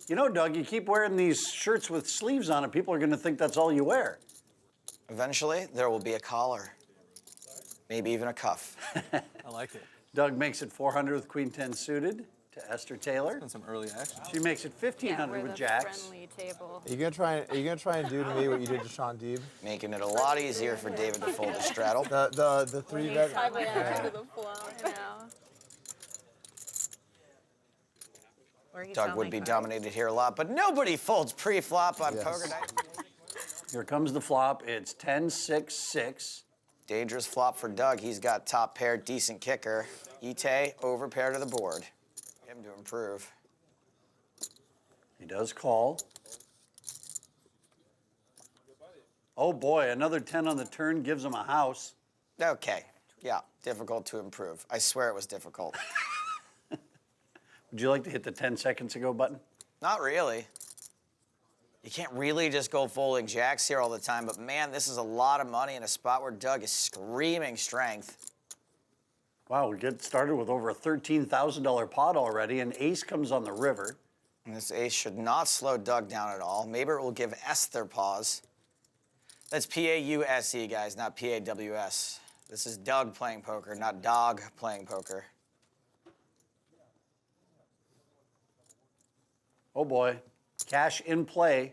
You know, Doug, you keep wearing these shirts with sleeves on it. People are going to think that's all you wear. Eventually, there will be a collar. Maybe even a cuff. I like it. Doug makes it 400 with Queen 10 suited to Esther Taylor. Been some early action. She makes it 1500 with jacks. Friendly table. Are you gonna try and do to me what you did to Shaun Deeb? Making it a lot easier for David to fold a straddle. The three bet. Into the flop. I know. Doug would be dominated here a lot, but nobody folds pre-flop on poker night. Here comes the flop. It's 10-6-6. Dangerous flop for Doug. He's got top pair, decent kicker. Ite over pair to the board. Him to improve. He does call. Oh boy, another 10 on the turn gives him a house. Okay, yeah, difficult to improve. I swear it was difficult. Would you like to hit the 10 seconds ago button? Not really. You can't really just go folding jacks here all the time, but man, this is a lot of money in a spot where Doug is screaming strength. Wow, we get started with over a $13,000 pot already, and ace comes on the river. And this ace should not slow Doug down at all. Maybe it will give Esther pause. That's P-A-U-S-E, guys, not P-A-W-S. This is Doug playing poker, not Dog playing poker. Oh boy, cash in play.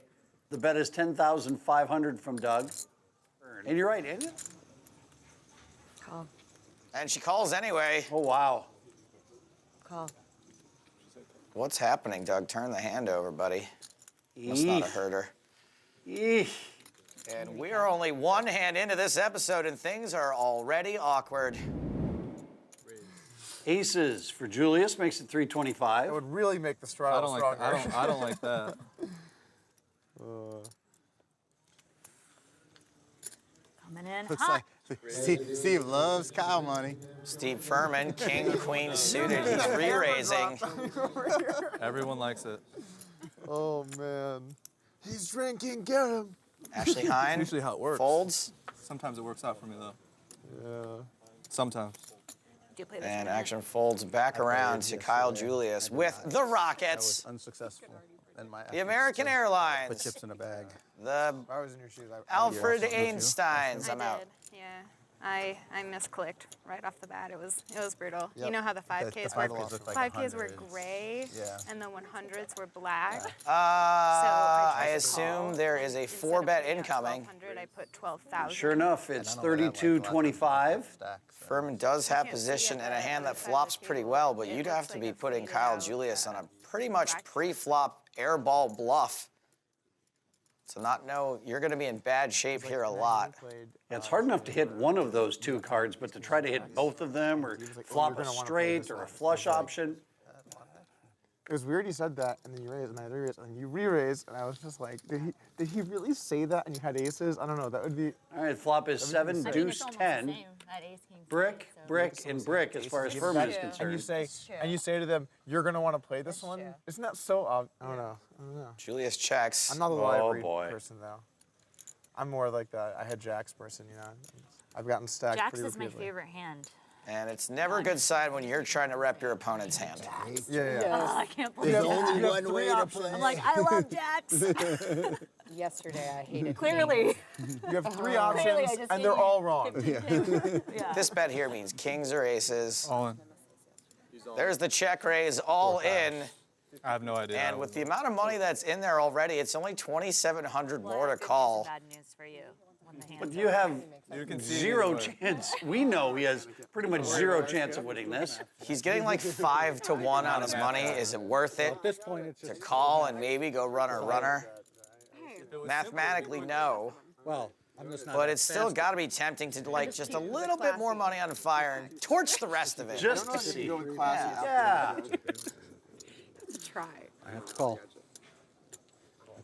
The bet is 10,500 from Doug. And you're right, isn't it? Call. And she calls anyway. Oh wow. Call. What's happening, Doug? Turn the hand over, buddy. That's not a herder. Eesh. And we are only one hand into this episode, and things are already awkward. Aces for Julius makes it 325. It would really make the straddle stronger. I don't like that. Coming in Looks hot. like Steve loves cow money. Steve Fuhrman, king, queen suited. He's re-raising. Everyone likes it. Oh man, he's drinking. Get him. Ashley Hine Usually how it works. folds. Sometimes it works out for me though. Yeah. Sometimes. Do you play this And one? action folds back around to Kyle Julius with the Rockets, Unsuccessful. And my the American put Airlines, chips in a bag. the If I was in your shoes, Alfred I would. Einsteins. I'm I out. did. Yeah. I misclicked right off the bat. It was brutal. Yep. You know how the 5Ks The were 5Ks look like 5Ks were 100s. gray Yeah. and the 100s were black. I tried to assume call. there is a Instead of 4-bet putting out incoming. 1,200, I put 12,000. Sure enough, it's 3225. Furman does have position and a hand that flops pretty well, but you'd have to be putting Kyle Julius on a pretty much pre-flop airball bluff. So you're going to be in bad shape here a lot. Yeah, it's hard enough to hit one of those two cards, but to try to hit both of them or flop a straight or a flush option. It was weird you said that, and then you raised, and I re-raised, and you re-raised, and I was just like, did he really say that? And you had aces? I don't know. That would be. All right, flop is 7, deuce, 10. Brick, brick, and brick as far as Fuhrman is concerned. And you say to them, you're gonna want to play this one. Isn't that so obvious? I don't know. Julius checks. I'm not a live Oh, read boy. person though. I'm more like the I had jacks person. You know, I've gotten stacked. Jacks pretty is my repeatedly. favorite hand. And it's never a good sign when you're trying to rep your opponent's hand. Yeah. Oh, I can't believe There's that. only one way to play. I'm like, I love jacks. Yesterday I hated Clearly. You have three Clearly, I options, just and they're gave all you wrong. 15. Yeah. This bet here means kings or aces. All in. There's the check raise, all in. I have no idea. And with the amount of money that's in there already, it's only 2,700 Well, more to that's call. bad news for you. When the But hands you are- have You can see zero it, but- chance. We know he has pretty much zero chance of winning this. He's getting like 5 to 1 on his money. Is it worth it to call and maybe go runner? Mathematically, no. Well, I'm just not. But it's still got to be tempting to like just a little bit more money on fire and torch the rest of it. Just to see. Yeah. Yeah. Try. I have to call.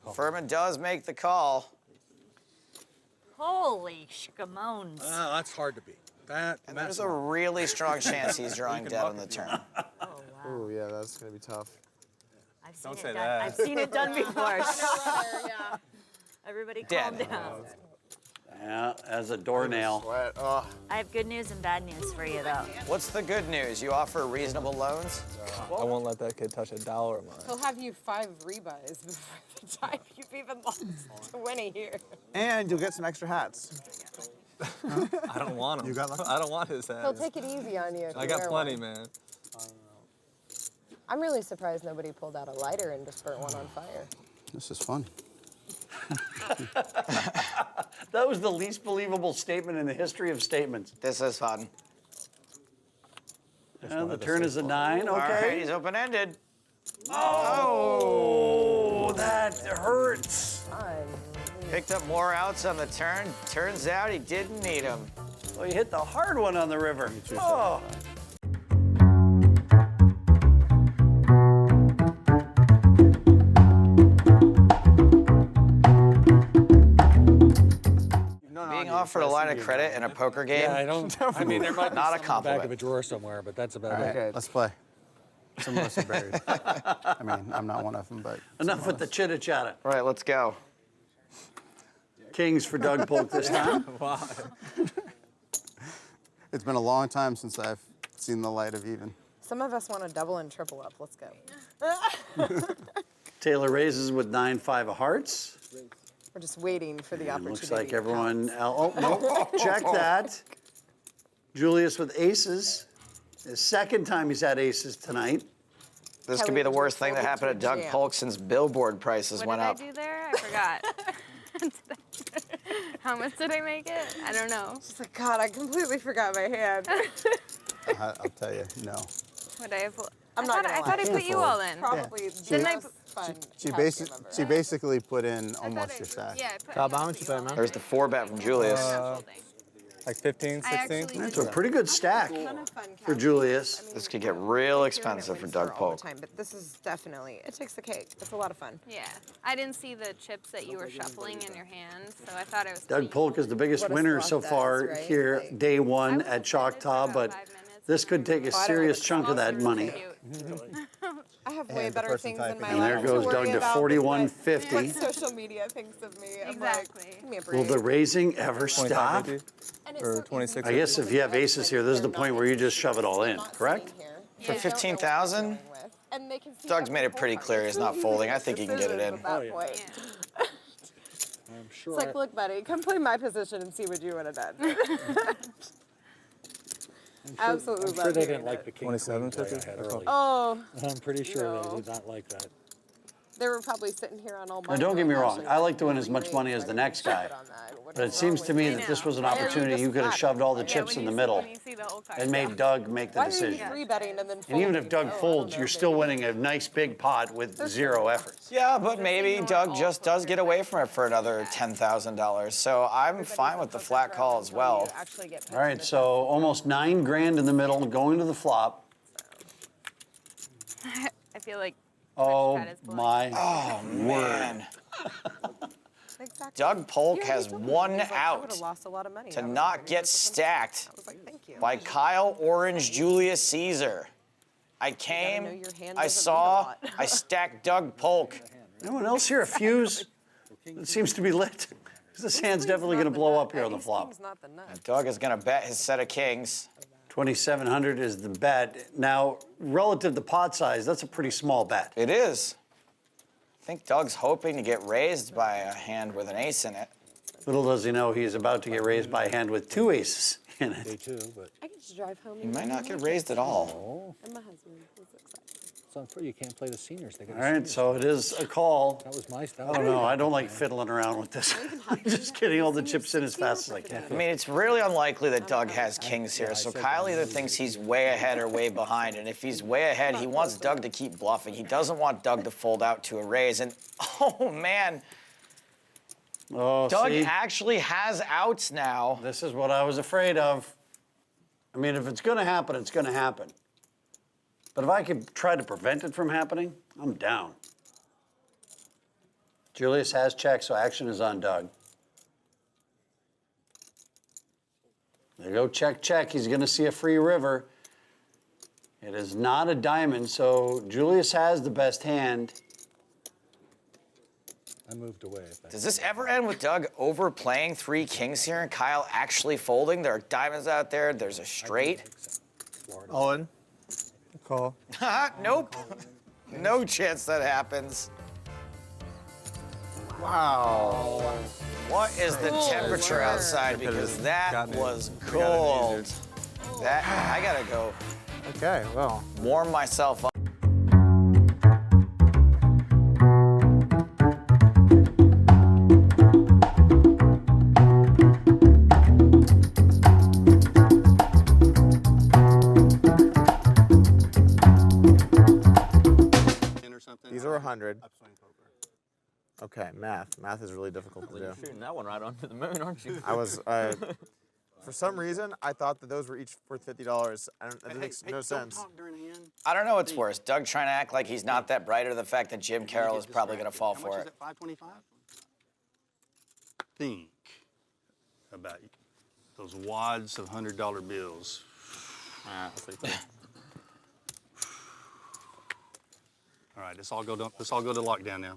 Fuhrman does make the call. Holy shikamones. That's hard to beat. That. And there's a really strong chance he's drawing dead on the turn. Oh, wow. Oh yeah, that's gonna be tough. I've seen Don't it say done. that. I've seen it done before. Yeah. Everybody Dead. calm down. Yeah, as a doornail. Sweat. Oh. I have good news and bad news for you, though. What's the good news? You offer reasonable loans? I won't let that kid touch $1 of mine. He'll have you 5 rebuys before the time you've even lost to Winnie here. And you'll get some extra hats. I don't want him. You got lucky? I don't want his hat. He'll take it easy on you if I you got wear plenty, one. man. I'm really surprised nobody pulled out a lighter and just burnt one on fire. This is fun. That was the least believable statement in the history of statements. This is fun. And the turn is a 9, All right, okay. he's open-ended. Oh, that hurts. Picked up more outs on the turn. Turns out he didn't need them. Well, you hit the hard one on the river. Oh. Being offered a line of credit in a poker game, Yeah, I don't. I mean, there might be Not a some in the back compliment. of a drawer somewhere, but that's about All it. right, let's play. Some of us are buried. I mean, I'm not one of them, but Enough with the chitter-chatter. All right, let's go. Kings for Doug Polk this time. it's been a long time since I've seen the light of even. Some of us want to double and triple up. Let's go. Taylor raises with 9-5 of hearts. We're just waiting for the opportunity. Looks like to everyone. pounce. Oh, no. Check that. Julius with aces. His second time he's had aces tonight. This Kelly could be the was worst just thing that folded happened to to a Doug jam. Polk since billboard prices What went did up. I do there? I forgot. How much did I make it? I don't know. It's like, God, I completely forgot my hand. I'll tell you, no. What I have? I'm not I gonna thought lie. I put you all in. Probably Didn't I the most fun She, house game ever. she basically put in I thought almost I- your stack. Yeah, I put, Bob, yeah, how I much put you play, all man? There's the 4-bet from Julius. in. I'm folding. Like 15, I 16? actually That's did a pretty good stack for Julius. This could get real expensive for Doug all the Polk. time, but this is definitely, it takes the cake. It's a lot of fun. Yeah, I didn't see the chips that you were shuffling in your hand, so I thought it was. Doug Polk is the biggest What a winner slot so that far is, right? here, Like- day I one was at excited for Choctaw, about but 5 minutes, this and could then take a I don't serious have a chunk of that cute. money. I have way the better person things in typing. my And life there goes to worry Doug to about than what 41.50. social media thinks of me. I'm Exactly. Like, give me a Will break. the raising ever 25, stop? 50? And it's or so 26? I guess if you have aces here, this is the point where you just shove it all in, correct? For 15,000? Doug's made it pretty clear he's not folding. I think he can get it in. Oh, yeah. Yeah. I'm sure. It's like, look, buddy, come play my position and see what you would have done. Absolutely I'm sure love they hearing didn't like it. the king 27, queen play I 50? had earlier. Oh, I'm pretty sure no. they did not like that. they were probably sitting here on all Now, don't get me wrong, I like to win as much money as the next guy, but it seems to me that this was an Why are you opportunity you could have just shoved all the Yeah, chips when in the you see- middle when you see the whole card. and made Doug make the Why are you decision. free betting and then And even folding? if Doug Oh, I folds, don't you're know, still maybe. winning a nice big pot with zero effort. Yeah, but maybe Doug just does get away from it for another $10,000. So I'm fine with the flat call as well. You actually get All right, so almost $9,000 in the middle, going to the flop. I feel like. Oh That is blowing. my! Oh, man. Exactly. Doug Polk He has already told me. one He was like, I out would've lost a lot of money. to I was not like, get stacked I was like, thank you. by Kyle Orange Julius Caesar. I know came, your hand I doesn't mean a saw, lot. I stacked Doug Polk. Anyone else here a fuse? It seems to be lit. This hand's definitely going to blow up here on the flop. King's not the nut. Doug is going to bet his set of kings. 2,700 is the bet. Now, relative to pot size, that's a pretty small bet. It is. I think Doug's hoping to get raised by a hand with an ace in it. Little does he know he's about to get raised by a hand with 2 aces in Day it. 2, but I can just drive home. He might not get raised at all. oh, And my husband was excited. it's unfair. You can't play the seniors. They got All right, so it is a call. That was my style. I don't know. I don't like fiddling around with this. I'm just getting all the chips in as fast as I can. I mean, it's really unlikely that Doug has kings here, so Kyle either thinks he's way ahead or way behind, and if he's way ahead, he wants Doug to keep bluffing. He doesn't want Doug to fold out to a raise, and oh man, Oh, Doug see, actually has outs now. this is what I was afraid of. I mean, if it's going to happen, it's going to happen. But if I could try to prevent it from happening, I'm down. Julius has checked, so action is on Doug. There you go, check, check. He's going to see a free river. It is not a diamond, so Julius has the best hand. I moved away. Does this ever end with Doug overplaying 3 kings here and Kyle actually folding? There are diamonds out there. There's a straight. All in. Call. Nope. No chance that happens. Wow. What is the temperature outside? Because that was cold. That I gotta go Okay, well. warm myself up. These are 100. Okay, math. Math is really difficult to do. Shooting that one right onto the moon, aren't you? I was, for some reason, I thought that those were each worth $50. That makes no sense. I don't know what's worse, Doug trying to act like he's not that bright, or the fact that Jim Carroll is probably gonna fall for it. $525? Think about those wads of $100 bills. All right, let's all go to lockdown now.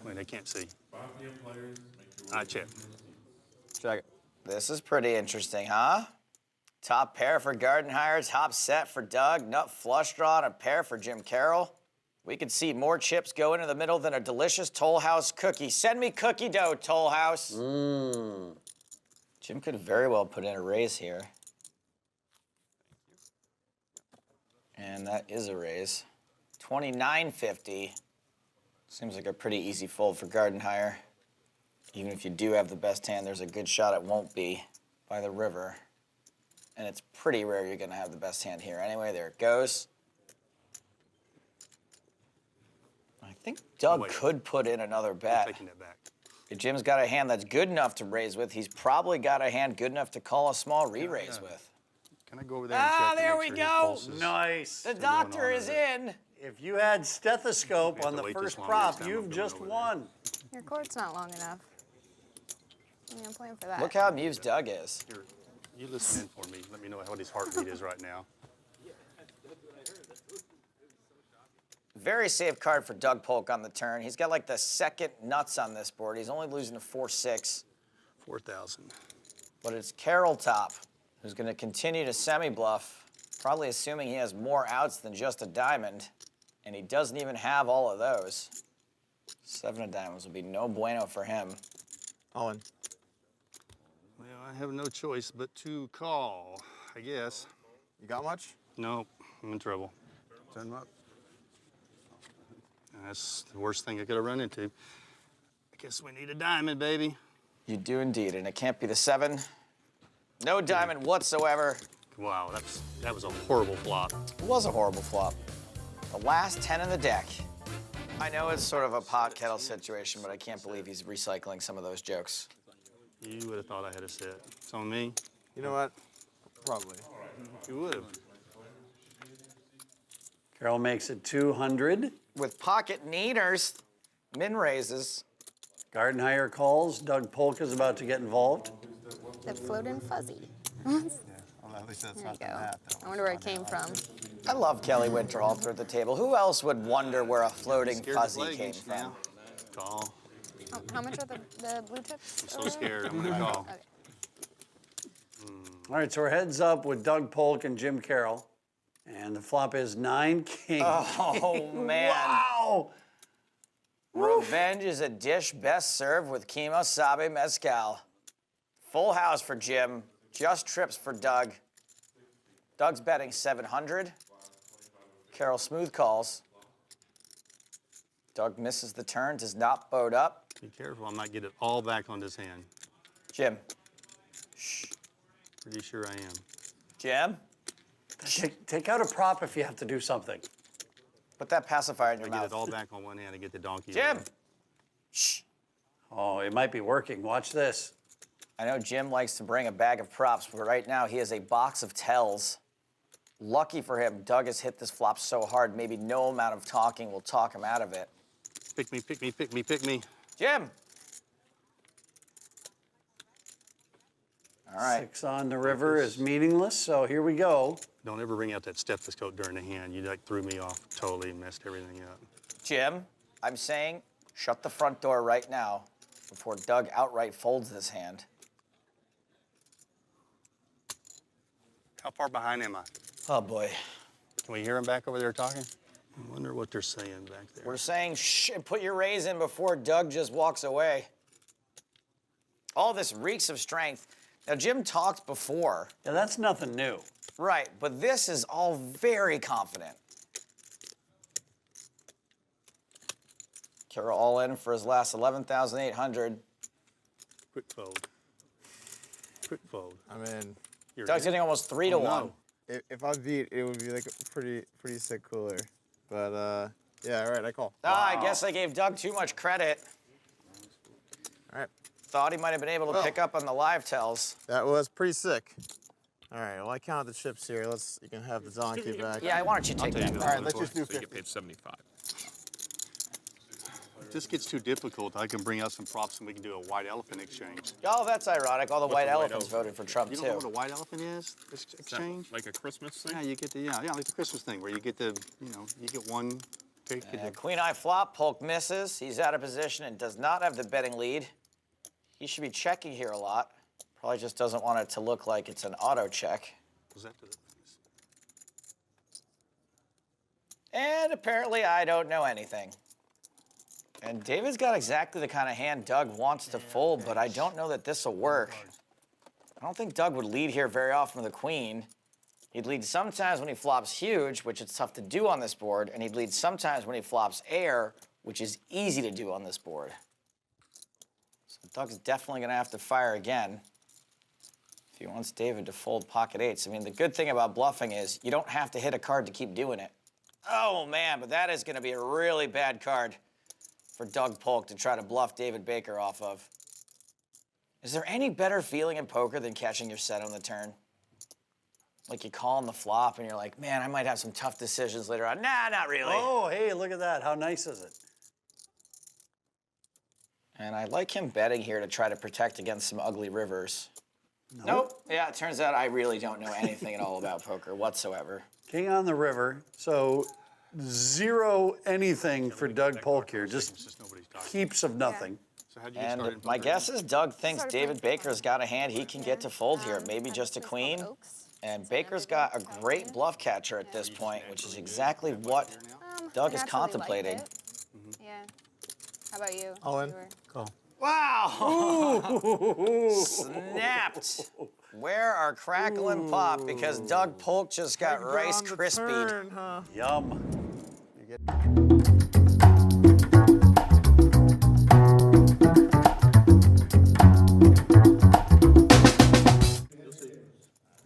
Wait, they can't see. I check. Check it. This is pretty interesting, huh? Top pair for Gardenhire, top set for Doug, nut flush draw, and a pair for Jim Carroll. We could see more chips go into the middle than a delicious Toll House cookie. Send me cookie dough, Toll House. Jim could very well put in a raise here. And that is a raise. $29.50. Seems like a pretty easy fold for Gardenhire. Even if you do have the best hand, there's a good shot it won't be by the river. And it's pretty rare you're gonna have the best hand here. Anyway, there it goes. I think Doug could put in another bet. Taking that back. If Jim's got a hand that's good enough to raise with, he's probably got a hand good enough to call a small re-raise with. Can I go over there and check? There we go. Nice. The doctor is in. If you had stethoscope on the wait first this long prop, next time you've I'm just going over there. won. Your court's not long enough. I mean, I'm playing for that. Look how amused Doug is. Here, you listen in for me. Let me know what his heartbeat is right now. Very safe card for Doug Polk on the turn. He's got like the second nuts on this board. He's only losing to 4-6. 4,000. But it's Carroll top, who's going to continue to semi-bluff, probably assuming he has more outs than just a diamond, and he doesn't even have all of those. 7 of diamonds will be no bueno for him. All in. Well, I have no choice but to call, I guess. You got much? No, I'm in trouble. Turn them up. That's the worst thing I could have run into. I guess we need a diamond, baby. You do indeed, and it can't be the 7. No diamond whatsoever. Wow, that was a horrible flop. It was a horrible flop. The last 10 in the deck. I know it's sort of a pot kettle situation, but I can't believe he's recycling some of those jokes. You would have thought I had a set. It's on me. You know what? Probably. You would have. Carroll makes it 200. With pocket neaters, min raises. Gardenhire calls. Doug Polk is about to get involved. The floating fuzzy. Well, at least that's There you not the go. math, though. I wonder where it came from. I love Kelly Winterhalter at the table. Who else would wonder where a floating Scared to fuzzy play came against you from? now. Call. How much are the blue tips? I'm so scared. I'm gonna call. Okay. All right, so we're heads up with Doug Polk and Jim Carroll. And the flop is 9 king. Oh, man. Wow! Revenge is a dish best served with Kimosabe Mezcal. Full house for Jim. Just trips for Doug. Doug's betting 700. Carroll smooth calls. Doug misses the turn, does not boat up. Be careful. I might get it all back on this hand. Jim. Pretty sure I am. Jim, Take out a prop if you have to do something. put that pacifier in your I get mouth. it all back on one hand and get the donkey. Jim. away. Shh. Oh, it might be working. Watch this. I know Jim likes to bring a bag of props, but right now he has a box of tells. Lucky for him, Doug has hit this flop so hard, maybe no amount of talking will talk him out of it. Pick me, pick me, pick me, pick me. Jim! All right. 6 on the river is meaningless, so here we go. Don't ever bring out that stethoscope during the hand. You like threw me off totally and messed everything up. Jim, I'm saying shut the front door right now before Doug outright folds this hand. How far behind am I? Oh, boy. Can we hear them back over there talking? I wonder what they're saying back there. We're saying put your raise in before Doug just walks away. All this reeks of strength. Now, Jim talked before. Yeah, that's nothing new. Right, but this is all very confident. Carroll all in for his last 11,800. Quick fold. Quick fold. I'm in. You're Doug's in? getting almost 3 to 1. If I beat, it would be like a pretty sick cooler. But yeah, all right, I call. I guess I gave Doug too much credit. All right. Thought he might have been able to pick up on the live tells. That was pretty sick. All right, well, I counted the chips here. You can have the donkey back. Yeah, why don't you take that? All right, let's just do So you 50. get paid 75. If this gets too difficult, I can bring out some props and we can do a white elephant exchange. Oh, that's ironic. All the white the white elephants voted for Trump, You too. don't know what a white elephant is? This exchange? Like a Christmas thing? Yeah, you get the like the Christmas thing where you get the you get one pick. Queen eye flop, Polk misses. He's out of position and does not have the betting lead. He should be checking here a lot. Probably just doesn't want it to look like it's an auto check. Was that the And apparently I don't know anything. And David's got exactly the kind of hand Doug wants to fold, but I don't know that this will work. I don't think Doug would lead here very often with the queen. He'd lead sometimes when he flops huge, which is tough to do on this board, and he'd lead sometimes when he flops air, which is easy to do on this board. So Doug's definitely gonna have to fire again if he wants David to fold pocket eights. I mean, the good thing about bluffing is you don't have to hit a card to keep doing it. Oh man, but that is gonna be a really bad card for Doug Polk to try to bluff David Baker off of. Is there any better feeling in poker than catching your set on the turn? Like you call on the flop and you're like, man, I might have some tough decisions later on. Nah, not really. Oh, hey, look at that. How nice is it? And I like him betting here to try to protect against some ugly rivers. Nope. Yeah, it turns out I really don't know anything at all about poker whatsoever. King on the river, so 0 anything for Doug Polk here. Just heaps of nothing. So how do you get started in And my poker? guess is Doug thinks David Baker's got a hand he can get to fold here, maybe just a queen. And Baker's got a great bluff catcher at this point, which is exactly what Doug is contemplating. Yeah. How about you? All in? You were- Call. Wow! Snapped. Where are Crackle and Pop? Because Doug Polk just got Rice Krispied. Huh? Yum. You get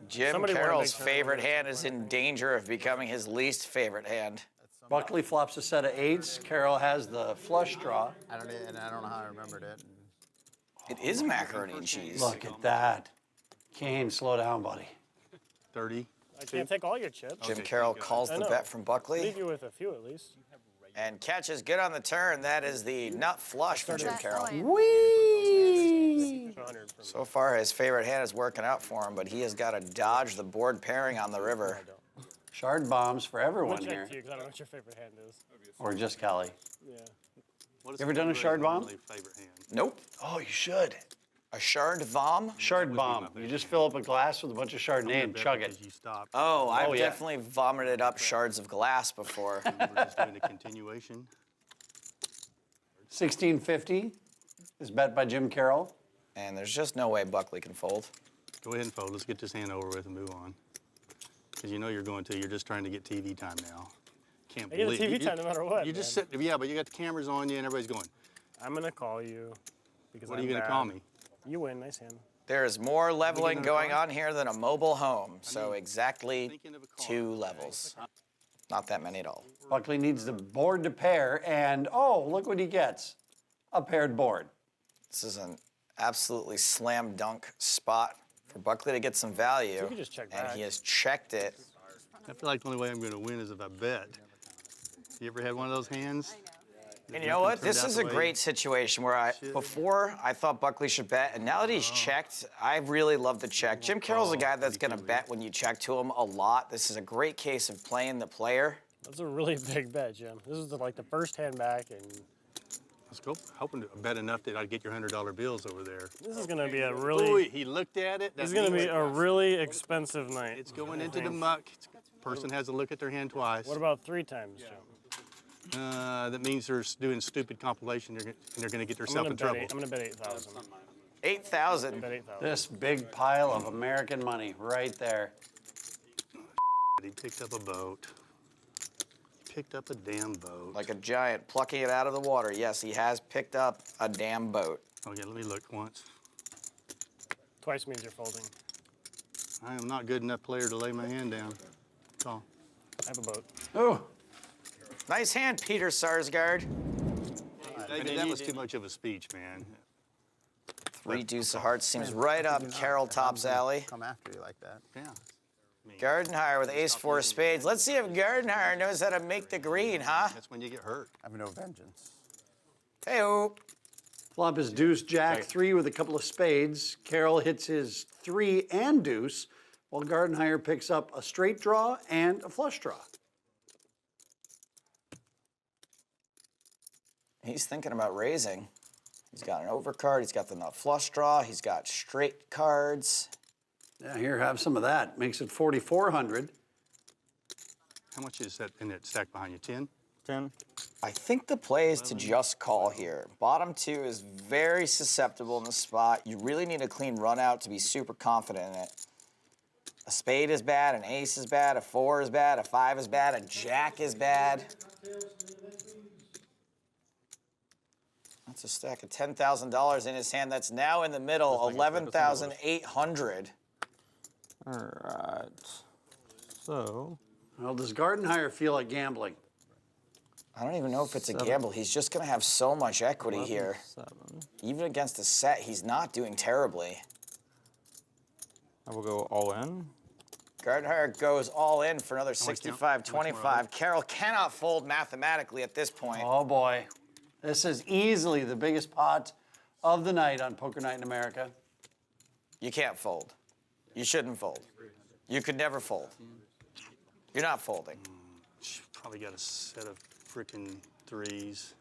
Jim Carroll's favorite hand is in danger of becoming his least favorite hand. Buckley flops a set of 8s. Carroll has the flush draw. I don't know how I remembered it. It is macaroni and cheese. Look at that. Kane, slow down, buddy. 30. I can't take all your chips. Jim Carroll calls I the know. bet from Buckley Leave you with a few at least. and catches good on the turn. That is the nut flush for Jim Carroll. Whee! So far, his favorite hand is working out for him, but he has got to dodge the board pairing on the river. Shard bombs for I'm everyone gonna here. check to you because I don't know what your favorite hand is. Or just Kelly. Yeah. What is You ever done a shard bomb? favorite hand? Nope. Oh, you should. A shard vom? Shard bomb. You just fill up a glass with a bunch of Chardonnay and chug it. You stopped. Oh, I've yeah. definitely vomited up shards of glass before. We're just doing the continuation. 1650 is bet by Jim Carroll. And there's just no way Buckley can fold. Go ahead and fold. Let's get this hand over with and move on. Because you know you're going to. You're just trying to get TV time now. Can't I get a believe TV time no matter what. You just man. sit. Yeah, but you got the cameras on you and everybody's going. I'm gonna call you because What I'm are you going to bad. call me? You win. Nice hand. There is more leveling in a going car? on here than a mobile home, so exactly Thinking of a car. 2 levels. Not that many at all. Buckley needs the board to pair, and oh, look what he gets. A paired board. This is an absolutely slam dunk spot for Buckley to get some value. You can just check and back. he has checked it. I feel like the only way I'm going to win is if I bet. You ever had one of those hands? And you know what? This is a great situation where before I thought Buckley should bet, and now that he's checked, I really love the check. Jim Carroll's a guy that's going to bet when you check to him a lot. This is a great case of playing the player. That's a really big bet, Jim. This is like the first hand back, and Let's go. Hoping to bet enough that I'd get your $100 bills over there. this is going to be a really. Ooh, he looked at it. This is going to be a really expensive night. It's going into the muck. Person has to look at their hand twice. What about 3 times, Jim? That means they're doing stupid compilation, and they're going to get themselves in trouble. I'm going to bet 8,000. 8,000. Bet 8,000. This big pile of American money right there. He picked up a boat. Picked up a damn boat. Like a giant plucking it out of the water. Yes, he has picked up a damn boat. Okay, let me look once. Twice means you're folding. I am not good enough player to lay my hand down. Call. I have a boat. Oh, Nice hand, Peter Sarsgaard. David, that was too much of a speech, man. 3 deuce of hearts seems right up Carroll Top's alley. Come after you like that. Yeah. Gardenhire with ace 4 of spades. Let's see if Gardenhire knows how to make the green, huh? That's when you get hurt. I have no vengeance. Hey-oh. flop is deuce, jack, 3 with a couple of spades. Carroll hits his 3 and deuce, while Gardenhire picks up a straight draw and a flush draw. He's thinking about raising. He's got an overcard, he's got the nut flush draw, he's got straight cards. Yeah, here, have some of that. Makes it 4,400. How much is that in that stack behind you? 10? 10. I think the play is to just call here. Bottom 2 is very susceptible in the spot. You really need a clean run out to be super confident in it. A spade is bad, an ace is bad, a 4 is bad, a 5 is bad, a jack is bad. That's a stack of $10,000 in his hand. That's now in the middle, 11,800. All right. So, Well, does Gardenhire feel like gambling? I don't even know if it's a gamble. He's just going to have so much equity here. 7. Even against a set, he's not doing terribly. I will go all in. Gardenhire goes all in for another much count? 65-25. Carroll cannot fold mathematically at this point. Oh, boy. This is easily the biggest pot of the night on Poker Night in America. You can't fold. You shouldn't fold. You could never fold. You're not folding. Probably got a set of freaking 3s.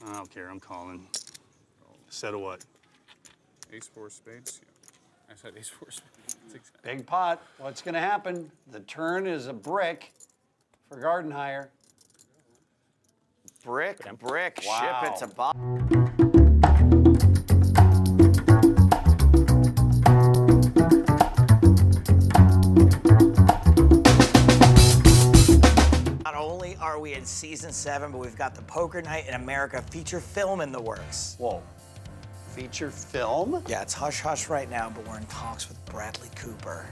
I don't care, I'm calling. Set of what? Ace 4 spades. Yeah. I said ace 4 spades. That's exactly. Big pot. What's going to happen? The turn is a brick for Gardenhire. Brick, brick, Wow. ship it to Bob. Not only are we in season 7, but we've got the Poker Night in America feature film in the works. Whoa. Feature film? Yeah, it's hush-hush right now, but we're in talks with Bradley Cooper.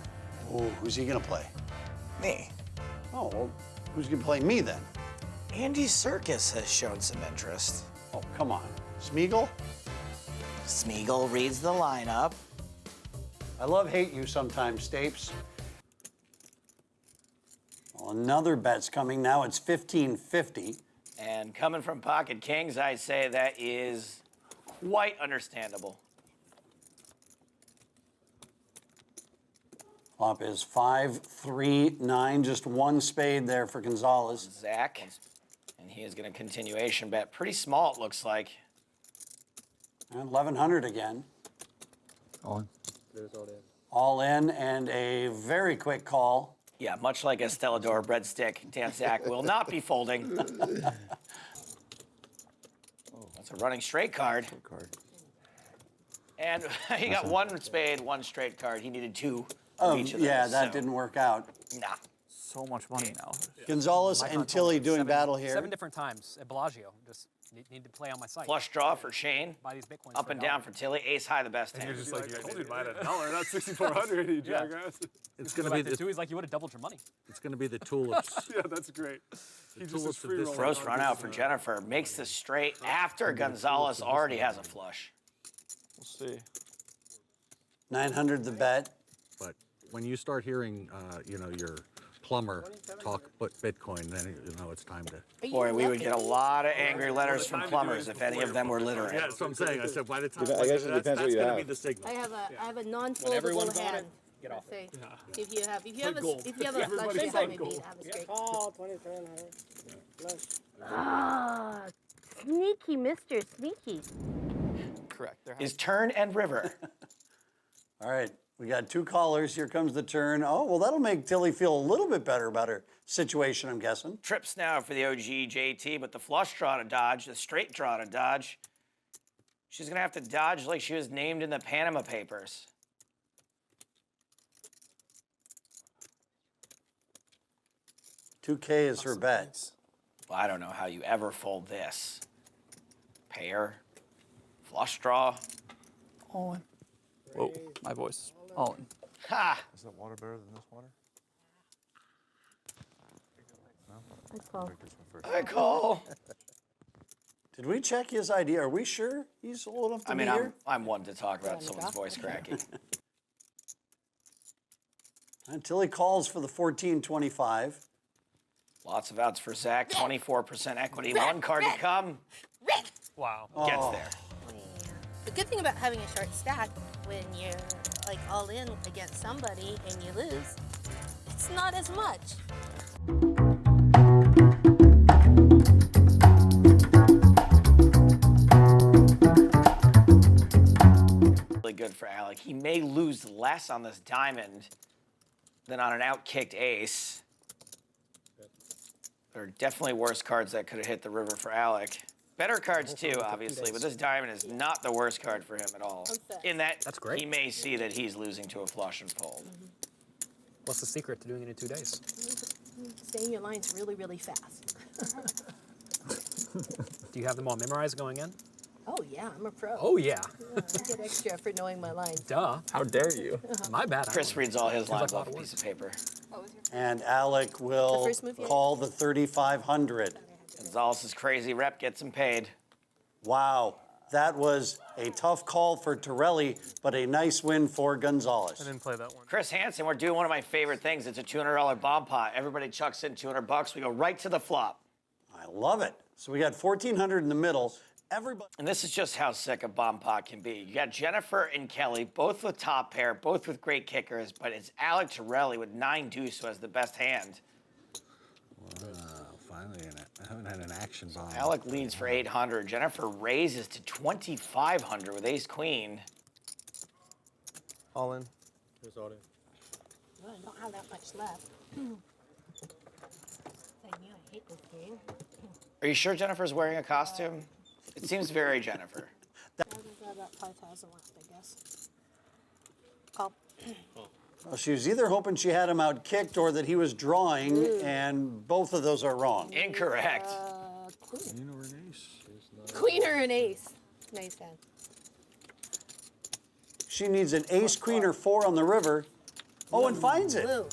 Oh, who's he going to play? Me. Oh, well, who's going to play me then? Andy Serkis has shown some interest. Oh, come on. Smeagol? Smeagol reads the lineup. I hate you sometimes, Stapes. Well, another bet's coming now. It's 1550. And coming from Pocket Kings, I say that is quite understandable. Flop is 5-3-9, just 1 spade there for Gonzales. Zack, and he is going to continuation bet. Pretty small, it looks like. And 1,100 again. All in. All in and a very quick call. Yeah, much like a Stellador breadstick, Dan Zack will not be folding. That's a running straight card. And he got 1 spade, 1 straight card. He needed 2 of each of those. Yeah, that didn't work out. Nah. So much money now. Gonzales and Tilly doing battle here. 7 different times at Bellagio. Just need to play on my site. Flush draw for Shane. Buy these Bitcoins Up for and $1. down for Tilly. Ace high, the best hand. You're just like, I told you to buy it at $1, not 6,400, you jackass. It's going to be the... He's like, you would have doubled your money. It's going to be the tulips. Yeah, that's great. He just is free rolling. Gross run out for Jennifer. Makes the straight after Gonzales already has a flush. We'll see. 900 the bet. But when you start hearing, your plumber talk but Bitcoin, then you know it's time to. Boy, we would get a lot of angry letters from plumbers if any of them were literate. Yeah, that's what I'm saying. I said, by the time, I guess it depends what you gonna have. be the signal. I have a non-foldable hand. Get off. Say, if you have a flush Everybody's behind on me, goal. have a straight. Oh, 2300. Flush. Ah, sneaky, Mr. Sneaky. Correct. Is turn and river. All right, we got 2 callers. Here comes the turn. Oh, well, that'll make Tilly feel a little bit better about her situation, I'm guessing. Trips now for the OG JT, but the flush draw to dodge, the straight draw to dodge. She's going to have to dodge like she was named in the Panama Papers. $2K is her bet. Well, I don't know how you ever fold this. Pair, flush draw. All in. Whoa, my voice. All in. Ha! Is that water better than this water? I call. Did we check his ID? Are we sure he's old enough to be here? I'm one to talk about someone's voice cracking. Until he calls for the 1425. Lots of outs for Zack, 24% equity, 1 card to come. Wow. Gets there. The good thing about having a short stack when you're like all in against somebody and you lose, it's not as much. Really good for Alec. He may lose less on this diamond than on an out-kicked ace. There are definitely worse cards that could have hit the river for Alec. Better cards too, obviously, but this diamond is not the worst card for him at all. In that That's great. he may see that he's losing to a flush and fold. What's the secret to doing it in 2 days? Saying your lines really, really fast. Do you have them all memorized going in? Oh yeah, I'm a pro. Oh yeah. I get extra for knowing my lines. Duh. How dare you? My bad. Chris reads all his lines like a lot off a of piece of paper. And Alec will first move, yeah. call the 3,500. Gonzales' crazy rep gets him paid. Wow, that was a tough call for Torelli, but a nice win for Gonzales. I didn't play that one. Chris Hansen, we're doing one of my favorite things. It's a $200 bomb pot. Everybody chucks in $200. We go right to the flop. I love it. So we got 1,400 in the middle. Everybody. And this is just how sick a bomb pot can be. You got Jennifer and Kelly, both with top pair, both with great kickers, but it's Alec Torelli with 9 deuce who has the best hand. Wow, finally I haven't had an action bomb. Alec leads for 800. Jennifer raises to 2,500 with ace queen. All in. Here's all in. Well, I don't have that much left. I knew I hate this game. Are you sure Jennifer's wearing a costume? It seems very Jennifer. I've got about 5,000 left, I guess. Call. Well, she was either hoping she had him out kicked or that he was drawing, and both of those are wrong. Incorrect. Queen. Queen or an ace? Queen or an ace. Nice hand. She needs an ace, queen, or 4 on the river. Oh, and finds it. Blue.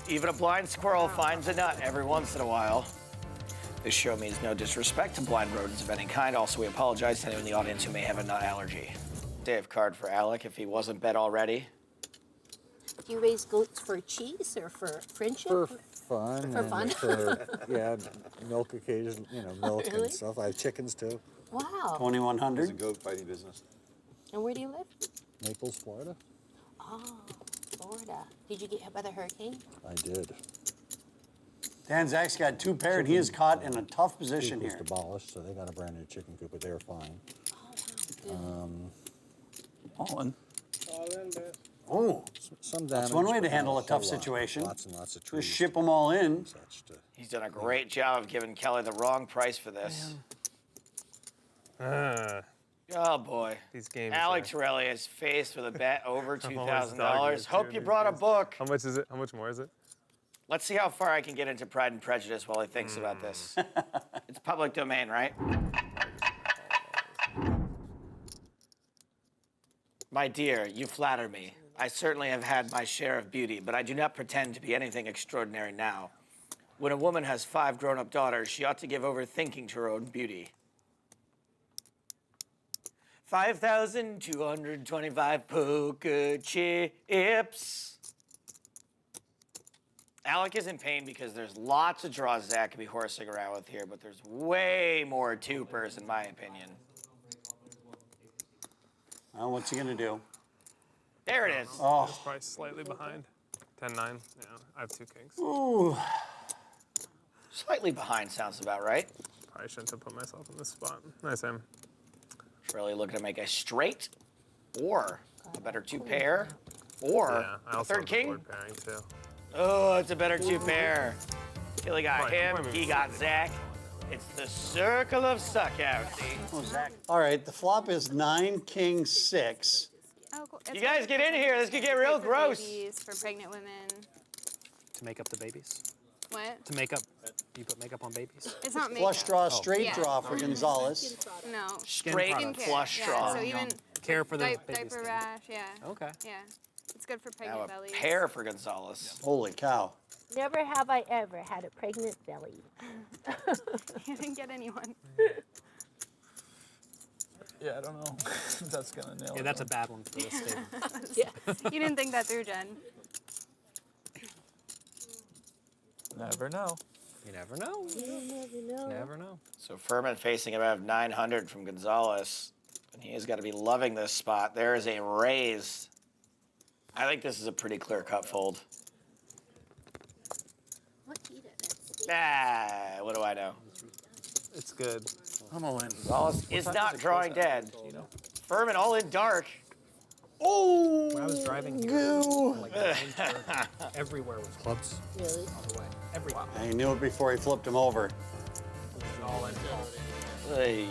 Even a blind squirrel finds a nut every once in a while. This show means no disrespect to blind rodents of any kind. Also, we apologize to anyone in the audience who may have a nut allergy. Dave card for Alec if he wasn't bet already. Do you raise goats for cheese or for friendship? For fun. For and fun? For, yeah, milk occasion, milk Really? and stuff. I have chickens too. Wow. 2,100. Goat fighting business. And where do you live? Naples, Florida. Oh, Florida. Did you get hit by the hurricane? I did. Dan Zack's got 2 paired. He is caught in a tough position Coop was here. demolished, so they got a brand new chicken coop, but they were fine. All in. All in, man. Oh, Some that's damage, one way but to handle not a tough whole lot. situation. Lots and lots of Just trees. ship them all in. Such to, He's done a great job of giving Kelly the wrong price for this. Oh boy. These games. Alec Torelli is faced with a bet over always $2,000. dogging Hope too, you these brought a days. book. How much is it? How much more is it? Let's see how far I can get into Pride and Prejudice while he thinks about this. It's public domain, right? My dear, you flatter me. I certainly have had my share of beauty, but I do not pretend to be anything extraordinary now. When a woman has 5 grown-up daughters, she ought to give over thinking to her own beauty. 5,225 poker chips. Alec is in pain because there's lots of draws Zack could be horsing around with here, but there's way more twopers, in my opinion. Well, what's he gonna do? There it is. Oh. Just probably slightly behind. 10-9. Yeah, I have 2 kings. Ooh. Slightly behind sounds about right. Probably shouldn't have put myself in this spot. Nice aim. Really looking to make a straight or a better 2-pair or Yeah, I a also third have the king. board pairing too. Oh, it's a better 2-pair. Philly got Probably- him, probably he move got Zack. It's the circle of suckouts. Oh, Zack. All right, the flop is 9, king, 6. Oh, cool. You guys get in here. This could get real For gross. babies, for pregnant women. To make up the babies. What? To make up. You put makeup on babies. It's not makeup. Flush draw, straight Yeah. draw for Gonzales. No. Straight products. flush Yeah, draw. so even Care for the diaper baby's skin. rash, yeah. Okay. Yeah. It's good for Now pregnant a bellies. pair for Gonzales. Holy cow. Never have I ever had a pregnant belly. You didn't get anyone. Yeah, I don't know. That's gonna nail it. Yeah, that's a bad one for this table. Yeah. You didn't think that through, Jen. Never know. You never know. Never know. So Fuhrman facing about 900 from Gonzales. And he has got to be loving this spot. There is a raise. I think this is a pretty clear-cut fold. Ah, what do I know? It's good. I'm all in. Gonzales is not drawing dead. Fuhrman all in dark. Oh! When I was driving here, Goo. like the lanes were everywhere was clubs. Really? On the way. Everywhere. I knew it before he flipped him over. All in. Hey.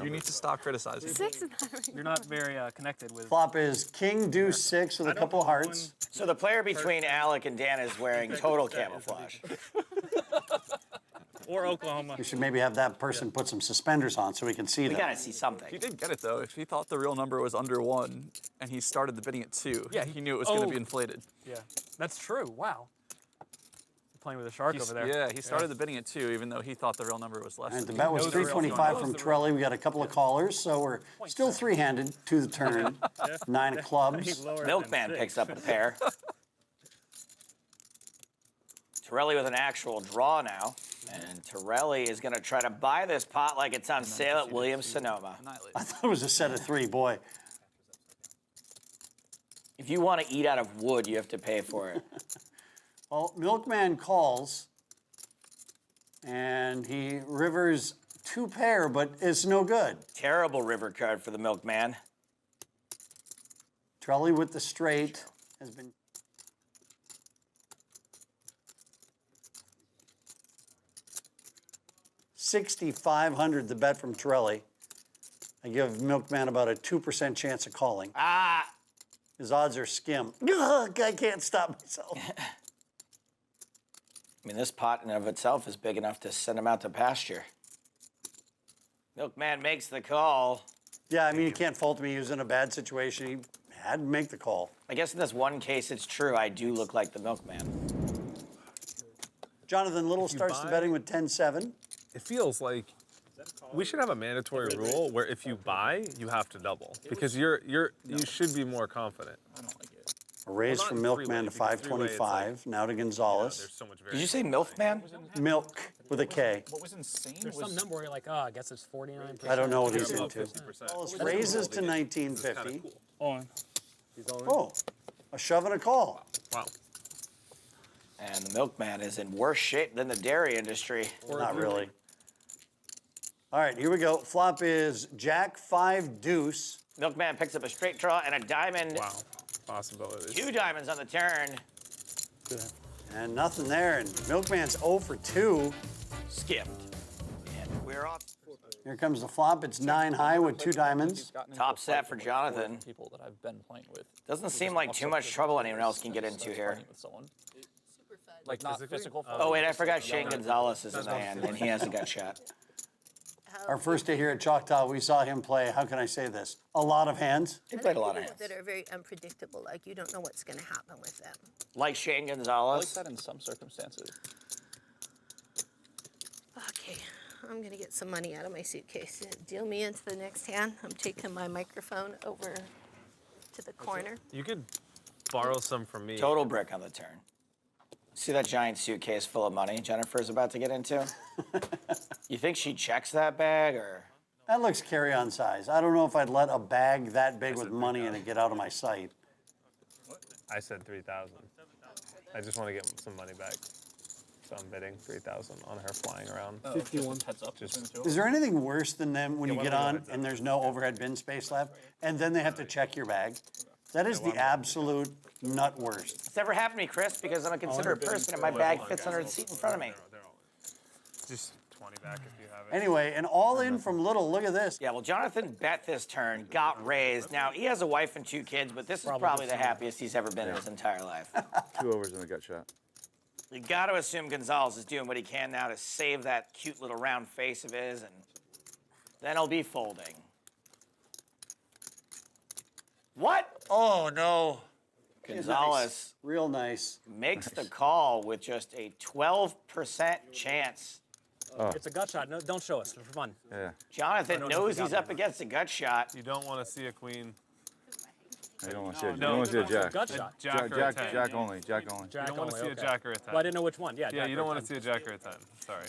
You need to stop criticizing. 6 is not right. You're not very connected with. Flop is king, deuce, 6 with a couple of hearts. So the player between Alec and Dan is wearing total camouflage. Or Oklahoma. We should maybe have that person put some suspenders on so we can see We them. gotta see something. He did get it though. If he thought the real number was under 1 and he started the bidding at 2, yeah, he knew it was going to be inflated. Yeah, that's true. Wow. You're playing with a shark over there. Yeah, he started the bidding at 2 even though he thought the real number was less. And the than bet was 325 from Torelli. We got a couple of callers, so we're still three-handed to the turn. 9 of clubs. Milkman picks up a pair. Torelli with an actual draw now. And Torelli is going to try to buy this pot like it's on sale at Williams-Sonoma. I thought it was a set of 3, boy. If you want to eat out of wood, you have to pay for it. Well, Milkman calls, and he rivers 2 pair, but it's no good. Terrible river card for the Milkman. Torelli with the straight has been... $6,500 the bet from Torelli. I give Milkman about a 2% chance of calling. Ah! His odds are skim. Ugh, I can't stop myself. I mean, this pot in and of itself is big enough to send him out to pasture. Milkman makes the call. Yeah, I mean, you can't fault me. He was in a bad situation. He had to make the call. I guess in this one case, it's true. I do look like the Milkman. Jonathan Little starts the betting with 10-7. It feels like we should have a mandatory rule where if you buy, you have to double because you should be more confident. A raise Well, from not in Milkman to three-way, because three-way, it's 525. Now to Gonzales. There's so much Did you say Milkman? Milk with a K. What was insane There's was some number where you're like, oh, I guess it's 49%. I don't know what he's About into. 50%. Raises to 1950. On. Oh, a shove and a call. Wow. And the Milkman is in worse shape than the dairy industry. Not really. All right, here we go. Flop is Jack 5 deuce. Milkman picks up a straight draw and a diamond. Wow. Possibilities. 2 diamonds on the turn. And nothing there. And Milkman's 0 for 2. Skipped. And we're off. Here comes the flop. It's 9 high with 2 diamonds. Top set for Jonathan. People that I've been playing with. Doesn't seem like too much trouble anyone else can get into here. Like not physical. Oh, wait, I forgot Shane Gonzales is in the hand, and he hasn't got shot. how Our first day here at Choctaw, we saw him play, how can I say this? A lot of hands. He played a lot of people hands. that are very unpredictable. Like you don't know what's going to happen with them. Like Shane I like Gonzales. that in some circumstances. Okay, I'm going to get some money out of my suitcase. Deal me into the next hand. I'm taking my microphone over to the corner. You could borrow some from me. Total brick on the turn. See that giant suitcase full of money Jennifer's about to get into? You think she checks that bag or? That looks carry-on size. I don't know if I'd let a bag that big with money in it get out of my sight. I said 3,000. I just want to get some money back. So I'm bidding 3,000 on her flying around. 51. Heads up. Is there anything worse than them when you get on and there's no overhead bin space left, and then they have to check your bag? That is the absolute nut worst. It's never happened to me, Chris, because I'm a considerate person and my bag fits under the seat in front of me. Just 20 back if you have it. Anyway, and all in from little, look at this. Yeah, well, Jonathan bet this turn, got raised. Now, he has a wife and 2 kids, but this is probably the happiest he's ever been in his entire life. 2 overs and a gut shot. You got to assume Gonzales is doing what he can now to save that cute little round face of his, and then he'll be folding. What? Oh, no. Gonzales real nice. Makes the call with just a 12% chance. Oh. It's a gut shot. No, don't show us. For fun. Yeah. Jonathan knows he's up against a gut shot. You don't want to see a queen. You don't want to see a, you don't want to see a jack. Gut shot. Jack only. Jack only. You don't want to see a jack or a 10. Well, I didn't know which one. Yeah. Yeah, you don't want to see a jack or a 10. Sorry.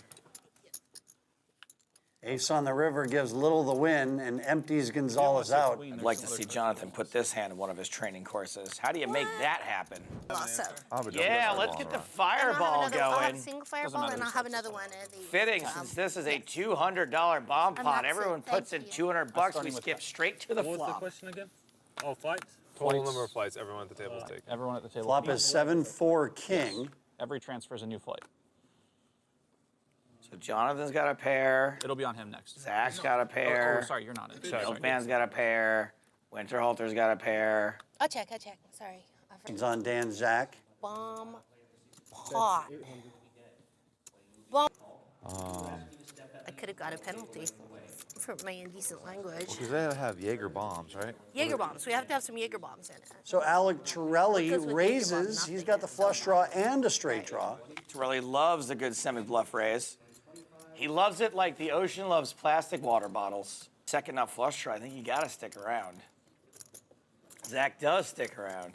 Ace on the river gives Little the win and empties Gonzales out. I'd like to see Jonathan put this hand in one of his training courses. How do you make that happen? Awesome. Yeah, let's get the fireball I'll going. have a single fireball and I'll have another one. Fitting, since this is a $200 bomb pot. Everyone puts in $200. We skip straight to the What was the flop. question again? Oh, flights? Total number of flights everyone at the table is taking. Everyone at the table. Flop is 7-4 king. Every transfer is a new flight. So Jonathan's got a pair. It'll be on him next. Zack's got a pair. Oh, sorry, you're not in. Milkman's got a pair. Winterhalter's got a pair. I'll check. Sorry. It's on Dan Zack. Bomb pot. Bomb. I could have got a penalty for my indecent language. Because they have Jaeger bombs, right? Jaeger bombs. We have to have some Jaeger bombs in it. So Alec Torelli Because with raises. Jaeger bombs, He's got the flush draw and a straight draw. Torelli loves a good semi-bluff raise. He loves it like the ocean loves plastic water bottles. Second nut flush draw, I think you gotta stick around. Zack does stick around.